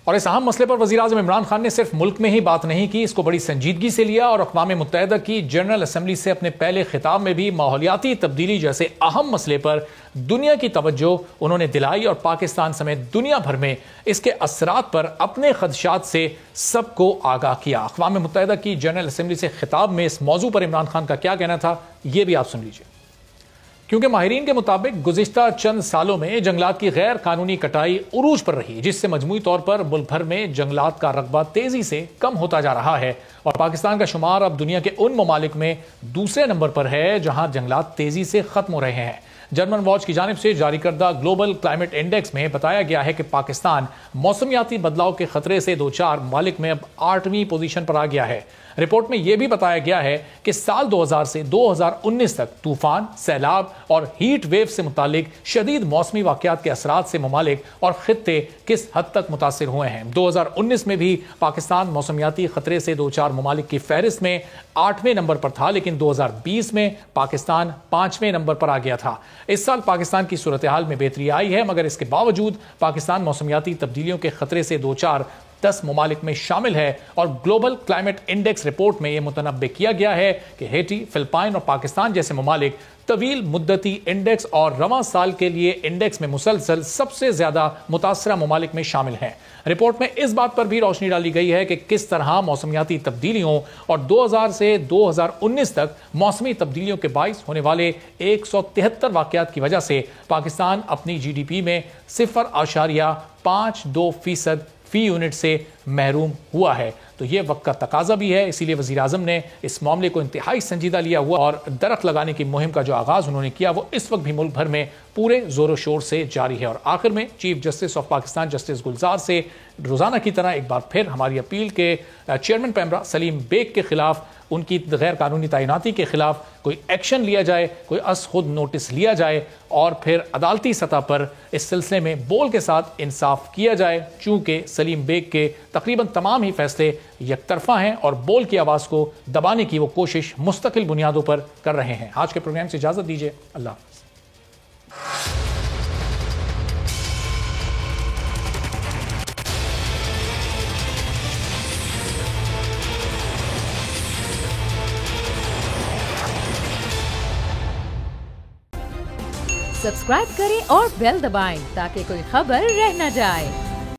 और इस अहम मसले पर वज़ीर आज़म इमरान खान ने सिर्फ मुल्क में ही बात नहीं की, इसको बड़ी संजीदगी से लिया और अक़वाम मुत्तहिदा की जनरल असम्बली से अपने पहले खिताब में भी माहौलियाती तब्दीली जैसे अहम मसले पर दुनिया की तवज्जो उन्होंने दिलाई और पाकिस्तान समेत दुनिया भर में इसके असरात पर अपने खदशात से सबको आगाह किया। अक़वाम मुत्तहिदा की जनरल असम्बली से खिताब में इस मौजू पर इमरान खान का क्या कहना था, ये भी आप सुन लीजिए। क्योंकि माहिरीन के मुताबिक गुज़िश्ता चंद सालों में जंगलात की गैर कानूनी कटाई उरूज पर रही, जिससे मजमूई तौर पर मुल्क भर में जंगलात का रकबा तेजी से कम होता जा रहा है और पाकिस्तान का शुमार अब दुनिया के उन ममालिक में दूसरे नंबर पर है जहां जंगलात तेजी से खत्म हो रहे हैं। जर्मन वॉच की जानिब से जारी करदा ग्लोबल क्लाइमेट इंडेक्स में बताया गया है कि पाकिस्तान मौसमियाती बदलाव के खतरे से 2-4 ममालिक में अब 8वीं पोजीशन पर आ गया है। रिपोर्ट में यह भी बताया गया है कि साल 2000 से 2019 तक तूफान, सैलाब और हीट वेव से मुतालिक शदीद मौसमी वाक़यात के असरात से ममालिक और खित्ते किस हद तक मुतासिर हुए हैं। 2019 में भी पाकिस्तान मौसमियाती खतरे से 2-4 ममालिक की फहरिस्त में 8वें नंबर पर था, लेकिन 2020 में पाकिस्तान 5वें नंबर पर आ गया था। इस साल पाकिस्तान की सूरत हाल में बेहतरी आई है, मगर इसके बावजूद पाकिस्तान मौसमियाती तब्दीलियों के खतरे से 10 ममालिक में शामिल है और ग्लोबल क्लाइमेट इंडेक्स रिपोर्ट में यह मुतनब्बे किया गया है कि हेटी, फिलिपाइन और पाकिस्तान जैसे ममालिक तवील मुद्दती इंडेक्स और रवां साल के लिए इंडेक्स में मुसलसल सबसे ज्यादा मुतासरा ममालिक में शामिल हैं। रिपोर्ट में इस बात पर भी रोशनी डाली गई है कि किस तरह मौसमियाती तब्दीलियों और 2000 से 2019 तक मौसमी तब्दीलियों के बाइस होने वाले 173 वाकयात की वजह से पाकिस्तान अपनी GDP में 0.52% फी यूनिट से महरूम हुआ है। तो ये वक्त का तकाजा भी है, इसीलिए वज़ीर आज़म ने इस मामले को इंतहाई संजीदा लिया हुआ और दरख्त लगाने की मुहिम का जो आगाज़ उन्होंने किया वो इस वक्त भी मुल्क भर में पूरे जोरों शोर से जारी है। और आखिर में chief justice of Pakistan justice Gulzar से रोज़ाना की तरह एक बार फिर हमारी अपील के चेयरमैन पैमरा सलीम बेग के खिलाफ, उनकी गैर कानूनी तैनाती के खिलाफ कोई एक्शन लिया जाए, कोई अस खुद नोटिस लिया जाए और फिर अदालती सतह पर इस सिलसिले में बोल के साथ इंसाफ किया जाए, चूंकि सलीम बेग के तकरीबन तमाम ही फैसले यकतरफा हैं और बोल की आवाज़ को दबाने की वो कोशिश मुस्तकिल बुनियादों पर कर रहे हैं। आज के प्रोग्राम से इजाज़त दीजिए, अल्लाह हाफ़िज़। सब्सक्राइब करें और बेल दबाएं ताकि कोई खबर रह न जाए।